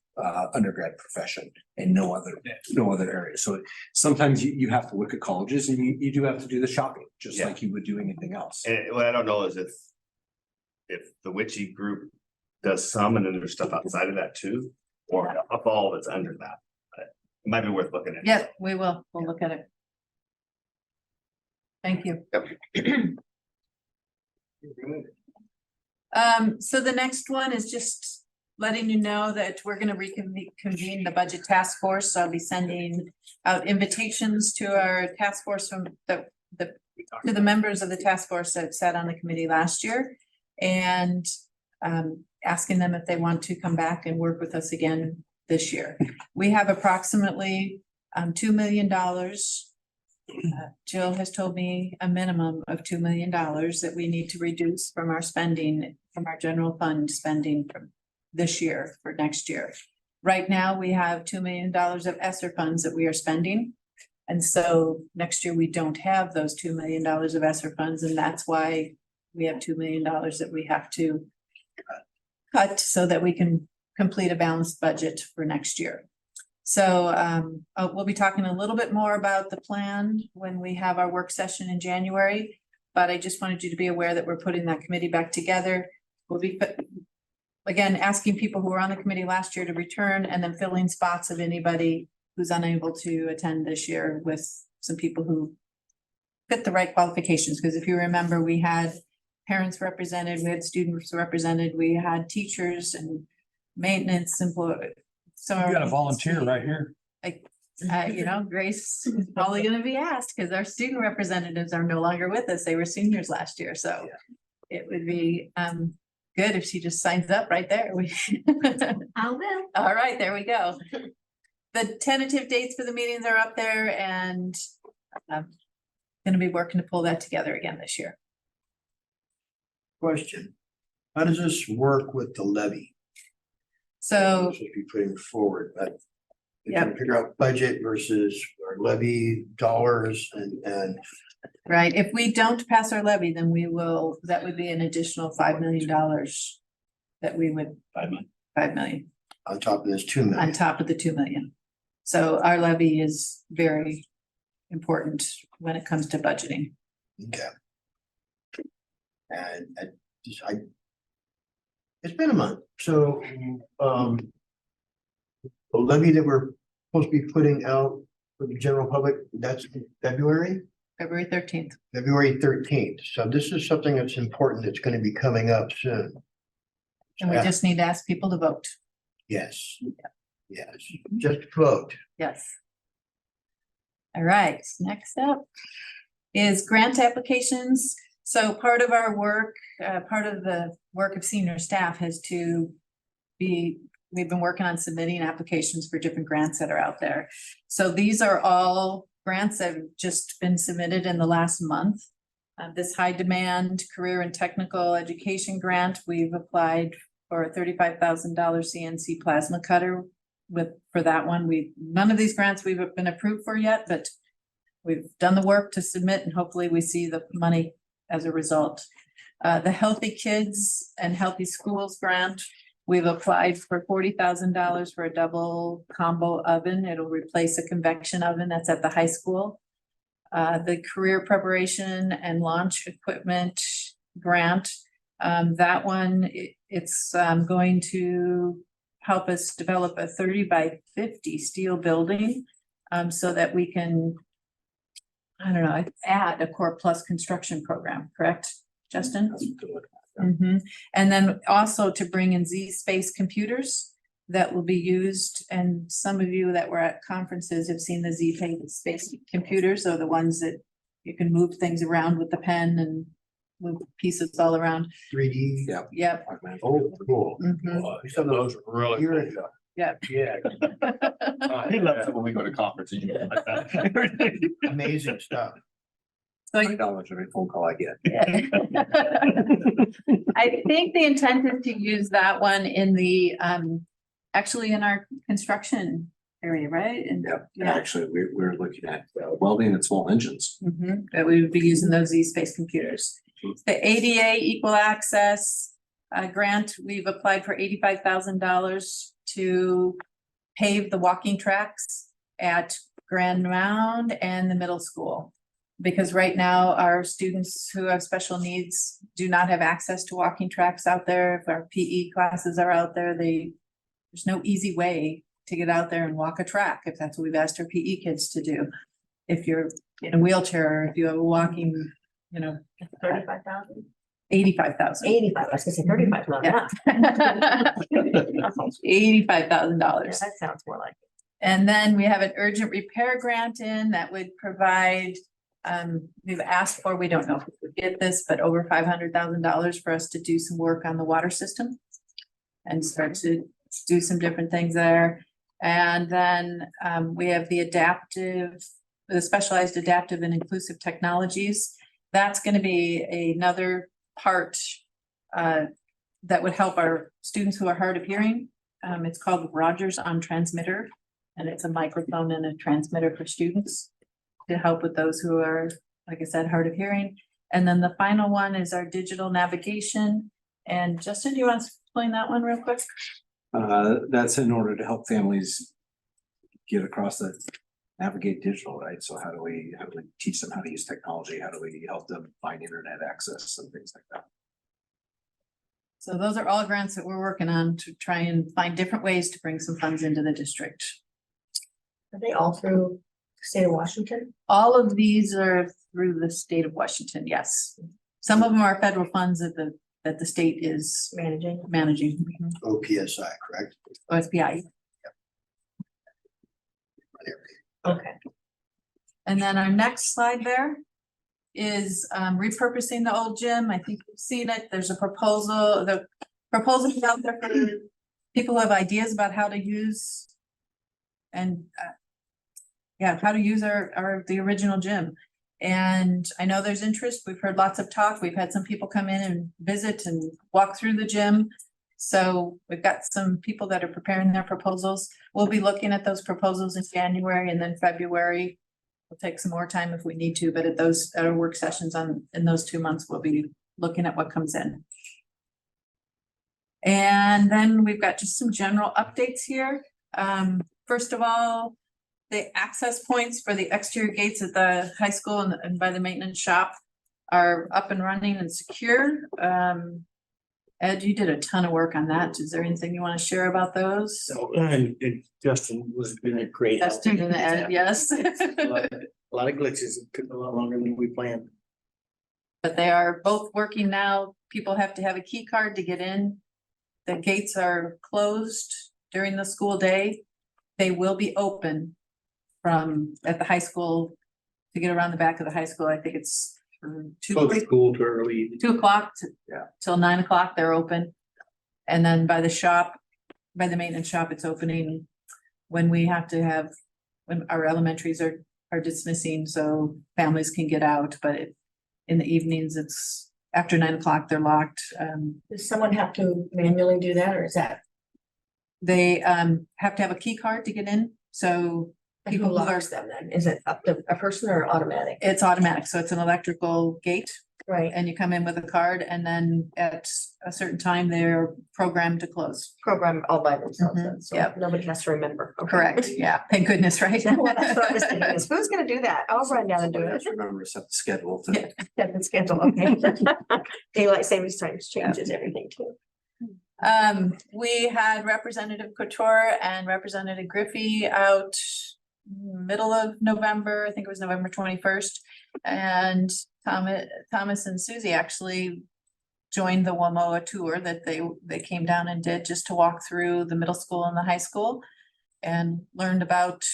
[SPEAKER 5] undergrad profession and no other area. So sometimes you have to look at colleges and you do have to do the shopping, just
[SPEAKER 9] Yeah.
[SPEAKER 5] like you would do anything else.
[SPEAKER 9] And what I don't know is if the WICHE group does some and then there's stuff outside of that too, or up all that's under that. It might be worth looking at.
[SPEAKER 4] Yeah, we will. We'll look at it. Thank you. So the next one is just letting you know that we're gonna reconvene the budget task force. So I'll be sending out invitations to our task force from to the members of the task force that sat on the committee last year. And asking them if they want to come back and work with us again this year. We have approximately $2 million. Jill has told me a minimum of $2 million that we need to reduce from our spending, from our general fund spending from this year for next year. Right now, we have $2 million of ESSER funds that we are spending. And so next year we don't have those $2 million of ESSER funds, and that's why we have $2 million that we have to cut so that we can complete a balanced budget for next year. So we'll be talking a little bit more about the plan when we have our work session in January. But I just wanted you to be aware that we're putting that committee back together. We'll be again asking people who were on the committee last year to return, and then filling spots of anybody who's unable to attend this year with some people who fit the right qualifications. Because if you remember, we had parents represented, we had students represented, we had teachers and maintenance employees. So
[SPEAKER 2] You got a volunteer right here.
[SPEAKER 4] you know, Grace is probably gonna be asked because our student representatives are no longer with us. They were seniors last year, so it would be good if she just signs up right there.
[SPEAKER 6] I will.
[SPEAKER 4] All right, there we go. The tentative dates for the meetings are up there, and I'm gonna be working to pull that together again this year.
[SPEAKER 1] Question, how does this work with the levy?
[SPEAKER 4] So,
[SPEAKER 1] Should be putting forward, but we
[SPEAKER 4] Yep.
[SPEAKER 1] can figure out budget versus our levy dollars and
[SPEAKER 4] right, if we don't pass our levy, then that would be an additional $5 million that we would, 5 million
[SPEAKER 1] on top of this 2
[SPEAKER 4] on
[SPEAKER 1] million.
[SPEAKER 4] top of the 2 million. So our levy is very important when it comes to budgeting.
[SPEAKER 1] Okay. And it's been a month, so the levy that we're supposed to be putting out for the general public, that's February
[SPEAKER 4] February 13th.
[SPEAKER 1] 13th. So this is something that's important that's going to be coming up soon.
[SPEAKER 4] And we just need to ask people to vote.
[SPEAKER 1] Yes. Yes, just vote.
[SPEAKER 4] Yes. All right, next up is grant applications. So part of our work, part of the work of senior staff has to be, we've been working on submitting applications for different grants that are out there. So these are all grants that have just been submitted in the last month. This high demand career and technical education grant, we've applied for a $35,000 CNC plasma cutter for that one. None of these grants we've been approved for yet, but we've done the work to submit, and hopefully we see the money as a result. The Healthy Kids and Healthy Schools grant, we've applied for $40,000 for a double combo oven. It'll replace a convection oven that's at the high school. The Career Preparation and Launch Equipment grant, that one, it's going to help us develop a 30 by 50 steel building so that we can, I don't know, add a Core Plus construction program, correct, Justin? And then also to bring in Z-Space computers that will be used, and some of you that were at conferences have seen the Z-Space computers, or the ones that you can move things around with the pen and move pieces all around.
[SPEAKER 1] 3D.
[SPEAKER 5] Yeah.
[SPEAKER 4] Yep.
[SPEAKER 1] Oh, cool.
[SPEAKER 2] Some of those are really
[SPEAKER 1] You're
[SPEAKER 2] cool.
[SPEAKER 1] in-
[SPEAKER 2] Yeah.
[SPEAKER 9] He loves it when we go to conferences. Like that.
[SPEAKER 1] Amazing stuff.
[SPEAKER 4] So
[SPEAKER 9] $20 every phone call I get.
[SPEAKER 4] I think the intent is to use that one in the, actually in our construction area, right? And
[SPEAKER 5] Yeah, actually, we're looking at welding and small engines.
[SPEAKER 4] that we would be using those Z-Space computers. The ADA Equal Access grant, we've applied for $85,000 to pave the walking tracks at Grand Mound and the middle school. Because right now, our students who have special needs do not have access to walking tracks out there. If our PE classes are out there, there's no easy way to get out there and walk a track, if that's what we've asked our PE kids to do. If you're in a wheelchair, or if you have a walking,
[SPEAKER 7] 35,000,
[SPEAKER 4] 85,000.
[SPEAKER 7] 85, I was gonna say 35, not
[SPEAKER 4] Yeah.
[SPEAKER 7] that.
[SPEAKER 4] $85,000.
[SPEAKER 7] That sounds more like it.
[SPEAKER 4] And then we have an urgent repair grant in that would provide, we've asked for, we don't know if we would get this, but over $500,000 for us to do some work on the water system and start to do some different things there. And then we have the specialized adaptive and inclusive technologies. That's going to be another part that would help our students who are hard of hearing. It's called Rogers on Transmitter, and it's a microphone and a transmitter for students. to help with those who are, like I said, hard of hearing. And then the final one is our digital navigation. And Justin, do you want to explain that one real quick?
[SPEAKER 5] That's in order to help families get across the navigate digital, right? So how do we teach them how to use technology? How do we help them find internet access and things like that?
[SPEAKER 4] So those are all grants that we're working on to try and find different ways to bring some funds into the district.
[SPEAKER 7] Are they all through the state of Washington?
[SPEAKER 4] All of these are through the state of Washington, yes. Some of them are federal funds that the state is managing.
[SPEAKER 1] OPSI, correct?
[SPEAKER 4] OSBI.
[SPEAKER 7] Okay.
[SPEAKER 4] And then our next slide there is repurposing the old gym. I think you've seen it. There's a proposal, the proposal is out there for people who have ideas about how to use and how to use the original gym. And I know there's interest. We've heard lots of talk. We've had some people come in and visit and walk through the gym. So we've got some people that are preparing their proposals. We'll be looking at those proposals in January, and then February. We'll take some more time if we need to, but at our work sessions in those 2 months, we'll be looking at what comes in. And then we've got just some general updates here. First of all, the access points for the exterior gates at the high school and by the maintenance shop are up and running and secure. Ed, you did a ton of work on that. Is there anything you want to share about those?
[SPEAKER 11] So, and Justin was been a great. help.
[SPEAKER 4] Justin and Ed, yes.
[SPEAKER 11] A lot of glitches. It took a lot longer than we planned.
[SPEAKER 4] But they are both working now. People have to have a key card to get in. The gates are closed during the school day. They will be open at the high school to get around the back of the high school. I think it's
[SPEAKER 11] Close school too early.
[SPEAKER 4] 2 o'clock
[SPEAKER 11] Yeah.
[SPEAKER 4] till 9 o'clock, they're open. And then by the maintenance shop, it's opening when when our elementaries are dismissing, so families can get out, but in the evenings, it's after 9 o'clock, they're locked.
[SPEAKER 7] Does someone have to manually do that, or is that?
[SPEAKER 4] They have to have a key card to get in, so
[SPEAKER 7] Who
[SPEAKER 4] people who are,
[SPEAKER 7] locks them then? Is it up to a person or automatic?
[SPEAKER 4] it's automatic, so it's an electrical gate.
[SPEAKER 7] Right,
[SPEAKER 4] And you come in with a card, and then at a certain time, they're programmed to close.
[SPEAKER 7] program all by themselves then, so
[SPEAKER 4] Yep.
[SPEAKER 7] nobody has to remember. Okay.
[SPEAKER 4] Correct, yeah, thank goodness, right?
[SPEAKER 7] Well, that's what I was thinking, is who's gonna do that? I'll run down and do it.
[SPEAKER 5] Just remember to set the schedule to.
[SPEAKER 4] Yeah.
[SPEAKER 7] Set the schedule, okay. Daylight savings times changes everything too.
[SPEAKER 4] We had Representative Couture and Representative Griffey out middle of November, I think it was November 21st. And Thomas and Susie actually joined the Wamoa tour that they came down and did, just to walk through the middle school and the high school and learned about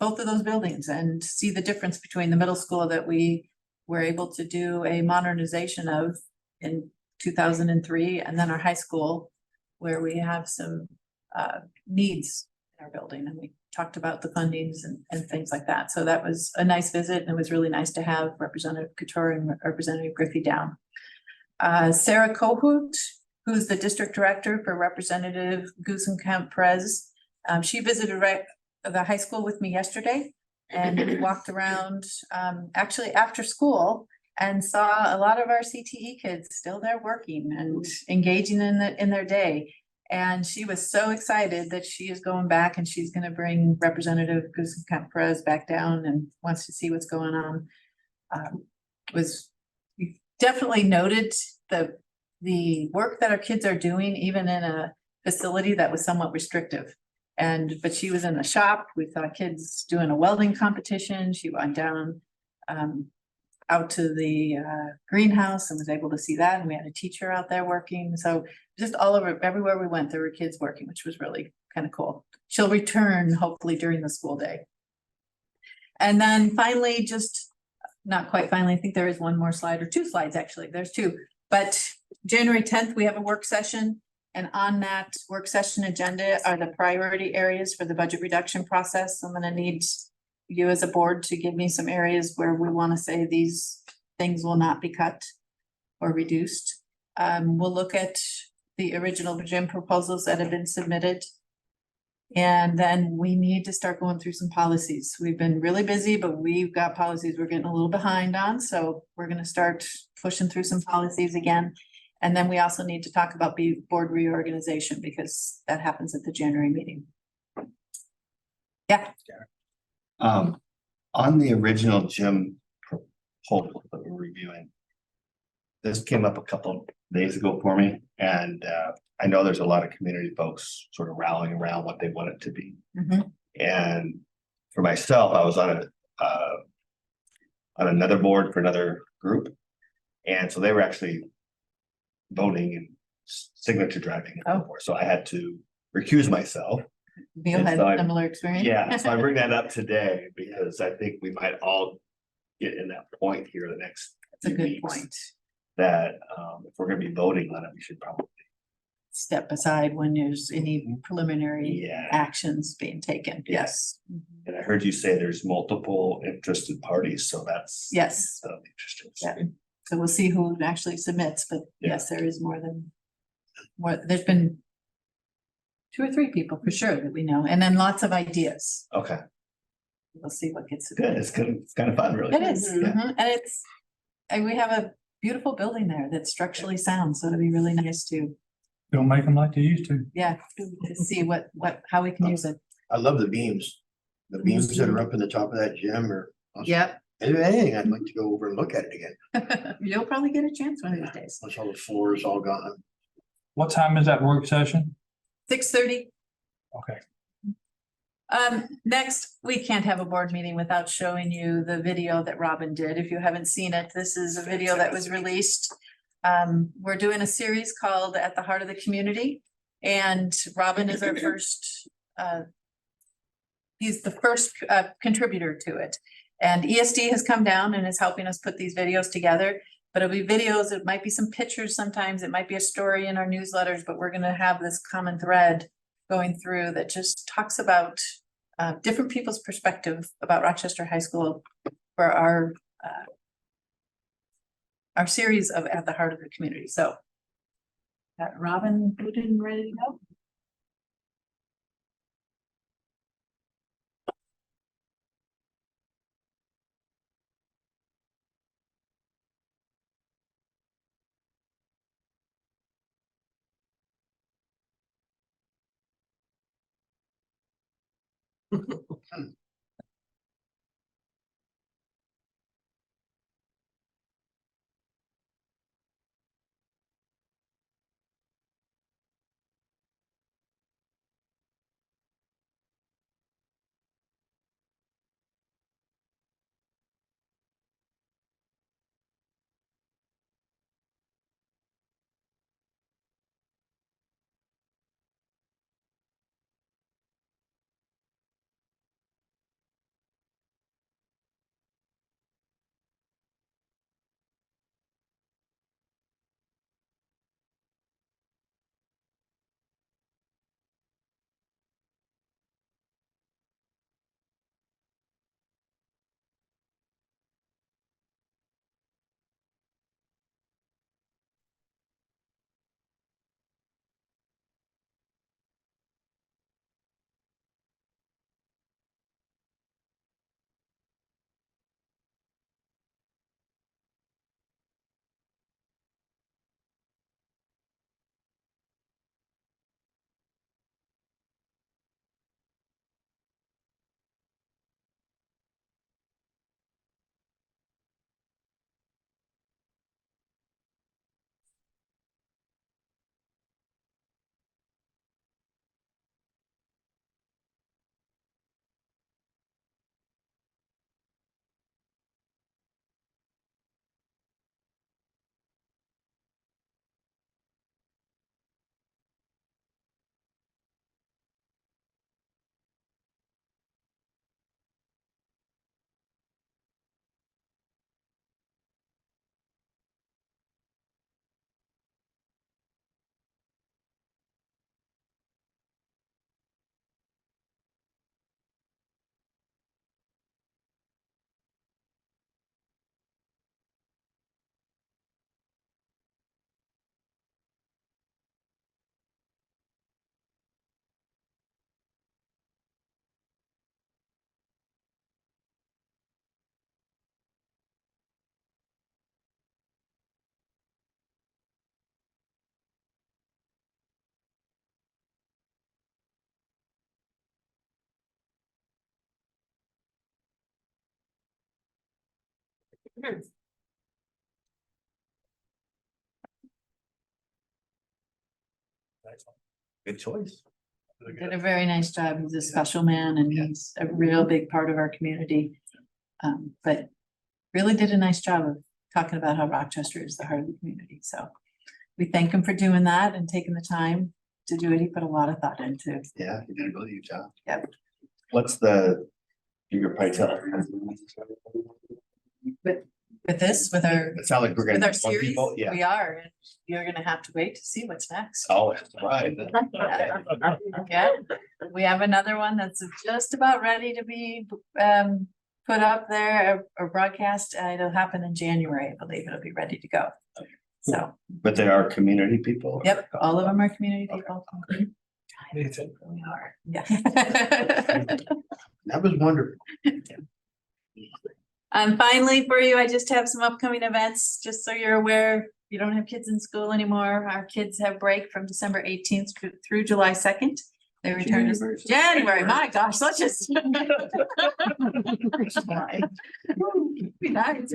[SPEAKER 4] both of those buildings and see the difference between the middle school that we were able to do a modernization of in 2003, and then our high school where we have some needs in our building, and we talked about the fundings and things like that. So that was a nice visit, and it was really nice to have Representative Couture and Representative Griffey down. Sarah Kohut, who's the district director for Representative Gusenkamp Perez. She visited the high school with me yesterday, and we walked around actually after school and saw a lot of our CTE kids still there working and engaging in their day. And she was so excited that she is going back, and she's going to bring Representative Gusenkamp Perez back down and wants to see what's going on. We definitely noted the work that our kids are doing, even in a facility that was somewhat restrictive. But she was in the shop. We saw kids doing a welding competition. She went down out to the greenhouse and was able to see that. And we had a teacher out there working. So just all over, everywhere we went, there were kids working, which was really kind of cool. She'll return hopefully during the school day. And then finally, just not quite finally, I think there is one more slide, or 2 slides actually. There's 2. But January 10th, we have a work session. And on that work session agenda are the priority areas for the budget reduction process. I'm going to need you as a board to give me some areas where we want to say these things will not be cut or reduced. We'll look at the original gym proposals that have been submitted. And then we need to start going through some policies. We've been really busy, but we've got policies we're getting a little behind on, so we're gonna start pushing through some policies again. And then we also need to talk about board reorganization, because that happens at the January meeting. Yeah,
[SPEAKER 9] On the original gym proposal that we're reviewing. This came up a couple days ago for me, and I know there's a lot of community folks sort of rallying around what they want it to be.
[SPEAKER 4] mhm,
[SPEAKER 9] And for myself, I was on another board for another group. And so they were actually voting and signature driving.
[SPEAKER 4] Oh.
[SPEAKER 9] So I had to recuse myself.
[SPEAKER 4] Neil
[SPEAKER 9] And
[SPEAKER 4] had
[SPEAKER 9] so
[SPEAKER 4] a
[SPEAKER 9] I-
[SPEAKER 4] similar experience.
[SPEAKER 9] Yeah, so I bring that up today because I think we might all get in that point here the next
[SPEAKER 4] That's a
[SPEAKER 9] few
[SPEAKER 4] good
[SPEAKER 9] weeks.
[SPEAKER 4] point.
[SPEAKER 9] That if we're gonna be voting on it, we should probably,
[SPEAKER 4] Step aside when there's any preliminary
[SPEAKER 9] yeah.
[SPEAKER 4] actions being taken,
[SPEAKER 9] Yeah.
[SPEAKER 4] yes. Mhm.
[SPEAKER 9] And I heard you say there's multiple interested parties, so that's.
[SPEAKER 4] Yes.
[SPEAKER 9] Interesting.
[SPEAKER 4] Yeah. So we'll see who actually submits, but
[SPEAKER 9] Yeah.
[SPEAKER 4] yes, there is more, there's been 2 or 3 people for sure that we know, and then lots of ideas.
[SPEAKER 9] Okay,
[SPEAKER 4] We'll see what gets.
[SPEAKER 9] good. It's good. It's kind of fun, really.
[SPEAKER 4] It is,
[SPEAKER 9] Yeah.
[SPEAKER 4] mhm, and and we have a beautiful building there that's structurally sound, so it'll be really nice to,
[SPEAKER 2] Don't make them like they used to.
[SPEAKER 4] yeah, to see how we can use it.
[SPEAKER 1] I love the beams. The beams that are up in the top of that gym or.
[SPEAKER 4] Yep,
[SPEAKER 1] If anything, I'd like to go over and look at it again.
[SPEAKER 4] you'll probably get a chance one of these days.
[SPEAKER 1] Once all the floors all gone.
[SPEAKER 2] What time is that work session?
[SPEAKER 4] 6:30.
[SPEAKER 2] Okay.
[SPEAKER 4] Next, we can't have a board meeting without showing you the video that Robin did. If you haven't seen it, this is a video that was released. We're doing a series called At the Heart of the Community, and Robin is our first, he's the first contributor to it. And ESD has come down and is helping us put these videos together. But it'll be videos, it might be some pictures sometimes, it might be a story in our newsletters, but we're gonna have this common thread going through that just talks about different people's perspective about Rochester High School for our series of At the Heart of the Community. So got Robin booted and ready to go.
[SPEAKER 9] Good choice.
[SPEAKER 4] Did a very nice job. He's a special man and he's a real big part of our community. But really did a nice job of talking about how Rochester is the heart of the community. So we thank him for doing that and taking the time to do it. He put a lot of thought into.
[SPEAKER 9] Yeah, you did a really good job.
[SPEAKER 4] Yep.
[SPEAKER 9] What's the, you could probably tell.
[SPEAKER 4] With this, with our,
[SPEAKER 9] It sounds like we're
[SPEAKER 4] with
[SPEAKER 9] gonna.
[SPEAKER 4] our series,
[SPEAKER 9] people, yeah.
[SPEAKER 4] we are. And you're gonna have to wait to see what's next.
[SPEAKER 9] Oh, that's right.
[SPEAKER 4] Yeah, we have another one that's just about ready to be put up there or broadcast. It'll happen in January, I believe. It'll be ready to go. So,
[SPEAKER 9] But they are community people?
[SPEAKER 4] yep, all of them are community people.
[SPEAKER 10] Nathan.
[SPEAKER 4] We are, yeah.
[SPEAKER 1] That was wonderful.
[SPEAKER 4] Finally, for you, I just have some upcoming events, just so you're aware. You don't have kids in school anymore. Our kids have break from December 18th through July 2nd. They return to January. My gosh, let's just. Be nice.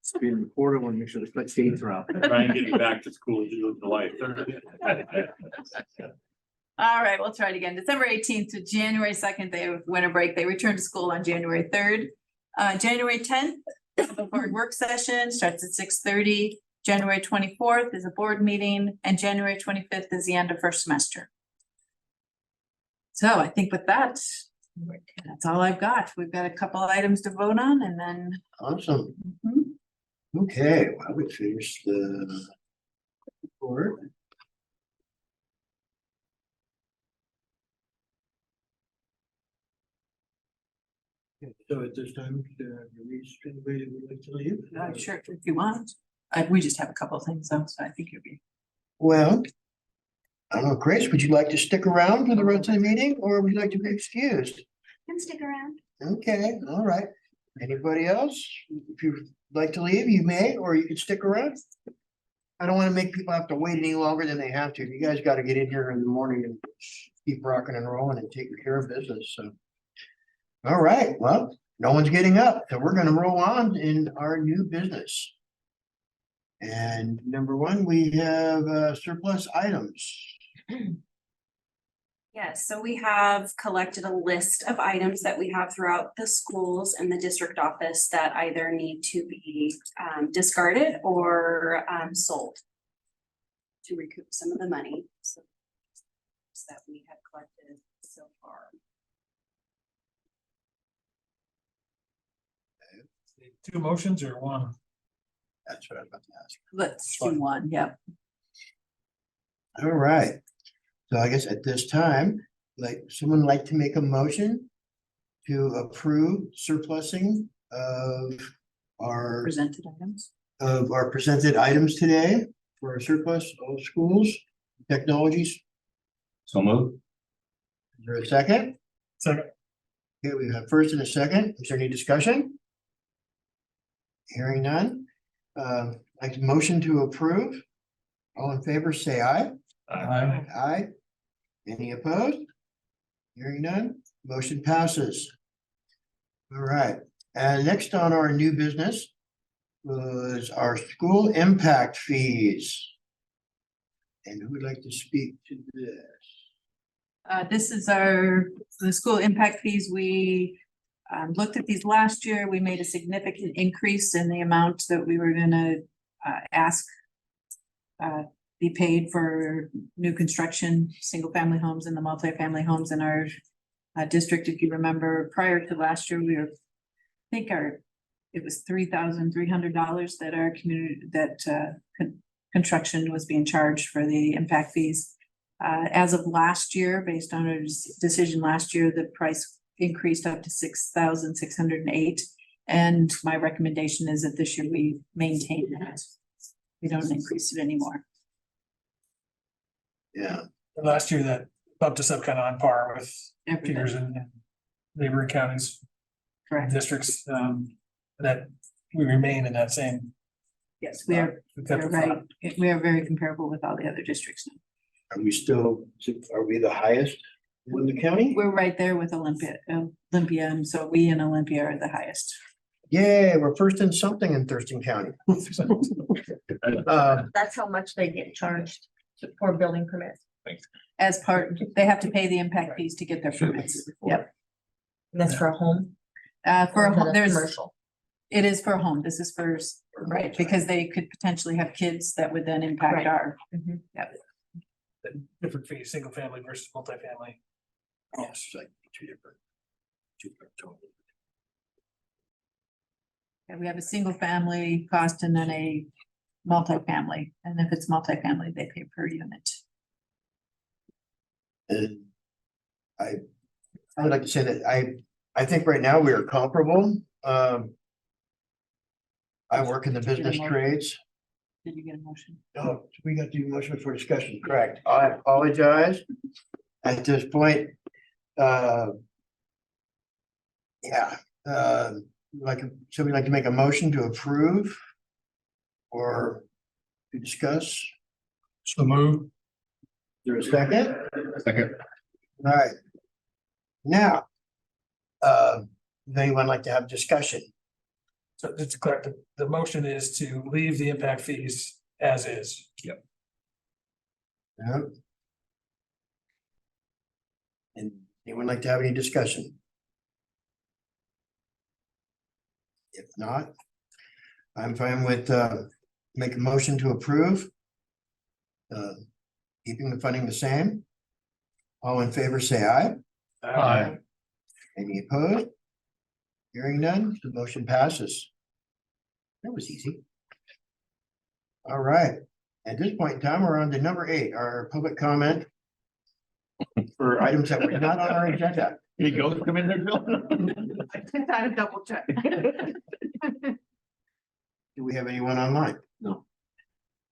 [SPEAKER 11] It's being recorded, want to make sure the states are out.
[SPEAKER 2] Try and get you back to school July 3rd.
[SPEAKER 4] All right, we'll try it again. December 18th to January 2nd, they have winter break. They return to school on January 3rd. January 10th, the board work session starts at 6:30. January 24th is a board meeting, and January 25th is the end of first semester. So I think with that, that's all I've got. We've got a couple of items to vote on and then.
[SPEAKER 1] Awesome.
[SPEAKER 4] Mhm.
[SPEAKER 1] Okay, well, we finished the report. Okay, so at this time, anybody would like to leave?
[SPEAKER 4] Sure, if you want. We just have a couple of things though, so I think you'll be.
[SPEAKER 1] Well, I don't know, Grace, would you like to stick around for the rest of the meeting or would you like to be excused?
[SPEAKER 6] Can stick around.
[SPEAKER 1] Okay, all right. Anybody else? If you'd like to leave, you may, or you can stick around. I don't want to make people have to wait any longer than they have to. You guys got to get in here in the morning and keep rocking and rolling and taking care of business, so. All right, well, no one's getting up, so we're gonna roll on in our new business. And number one, we have surplus items.
[SPEAKER 12] Yes, so we have collected a list of items that we have throughout the schools and the district office that either need to be discarded or sold to recoup some of the money. So that we have collected so far.
[SPEAKER 10] Two motions or one?
[SPEAKER 1] That's what I was about to ask.
[SPEAKER 4] Let's do one, yeah.
[SPEAKER 1] All right. So I guess at this time, like, someone like to make a motion to approve surplusing of our
[SPEAKER 4] Presented items.
[SPEAKER 1] today for our surplus of schools, technologies.
[SPEAKER 9] So move.
[SPEAKER 1] Is there a second?
[SPEAKER 10] Second.
[SPEAKER 1] Okay, we have first and a second. Is there any discussion? Hearing none. Like motion to approve. All in favor, say aye.
[SPEAKER 2] Aye.
[SPEAKER 1] Aye. Any opposed? Hearing none, motion passes. All right, and next on our new business was our school impact fees. And who would like to speak to this?
[SPEAKER 4] This is the school impact fees. We looked at these last year. We made a significant increase in the amount that we were gonna ask be paid for new construction, single family homes and the multifamily homes in our district. If you remember, prior to last year, we were, I think it was $3,300 that our community, construction was being charged for the impact fees. As of last year, based on our decision last year, the price increased up to $6,608. And my recommendation is that this year we maintain that. We don't increase it anymore.
[SPEAKER 1] Yeah,
[SPEAKER 10] Last year that bumped us up kind of on par with
[SPEAKER 4] Everything.
[SPEAKER 10] peers and neighboring counties,
[SPEAKER 4] Correct.
[SPEAKER 10] districts, that we remain in that same.
[SPEAKER 4] Yes, we are right. We are very comparable with all the other districts now.
[SPEAKER 1] are we still, are we the highest in the county?
[SPEAKER 4] We're right there with Olympia, and so we and Olympia are the highest.
[SPEAKER 1] Yay, we're first in something in Thurston County.
[SPEAKER 7] That's how much they get charged for building permits.
[SPEAKER 4] As part, they have to pay the impact fees to get their permits. Yep.
[SPEAKER 7] And that's for a home?
[SPEAKER 4] For a
[SPEAKER 7] Or is it
[SPEAKER 4] home, there's,
[SPEAKER 7] Commercial.
[SPEAKER 4] it is for a home. This is for, right, because they could potentially have kids that would then impact
[SPEAKER 7] Right.
[SPEAKER 4] our.
[SPEAKER 7] Mhm.
[SPEAKER 4] Yep.
[SPEAKER 10] Different fee, single family versus multifamily.
[SPEAKER 1] Yes, like two different total.
[SPEAKER 4] Yeah, we have a single family cost and then a multifamily, and if it's multifamily, they pay per unit.
[SPEAKER 1] And I would like to say that I think right now we are comparable. I work in the business trades.
[SPEAKER 4] Did you get a motion?
[SPEAKER 1] Oh, we got to do motion for discussion, correct? I apologize. At this point, yeah, like, somebody like to make a motion to approve or to discuss?
[SPEAKER 10] So move.
[SPEAKER 1] Is there a second?
[SPEAKER 9] Second.
[SPEAKER 1] All right. Now, does anyone like to have discussion?
[SPEAKER 10] So just to clarify, the motion is to leave the impact fees as is. Yep.
[SPEAKER 1] No? And anyone like to have any discussion? If not, I'm fine with, make a motion to approve. Keeping the funding the same. All in favor, say aye.
[SPEAKER 2] Aye.
[SPEAKER 1] Any opposed? Hearing none, the motion passes. That was easy. All right, at this point in time, we're on to number 8, our public comment. For items that were not on our agenda.
[SPEAKER 9] You go, come in there, Bill.
[SPEAKER 8] I did that a double check.
[SPEAKER 1] Do we have anyone online?
[SPEAKER 9] No.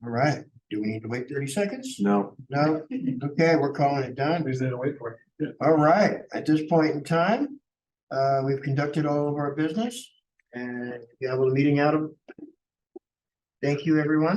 [SPEAKER 1] All right, do we need to wait 30 seconds?
[SPEAKER 9] No.
[SPEAKER 1] No, okay, we're calling it done.
[SPEAKER 10] Who's there to wait for it?
[SPEAKER 1] All right, at this point in time, we've conducted all of our business and gavel the meeting out of. Thank you, everyone.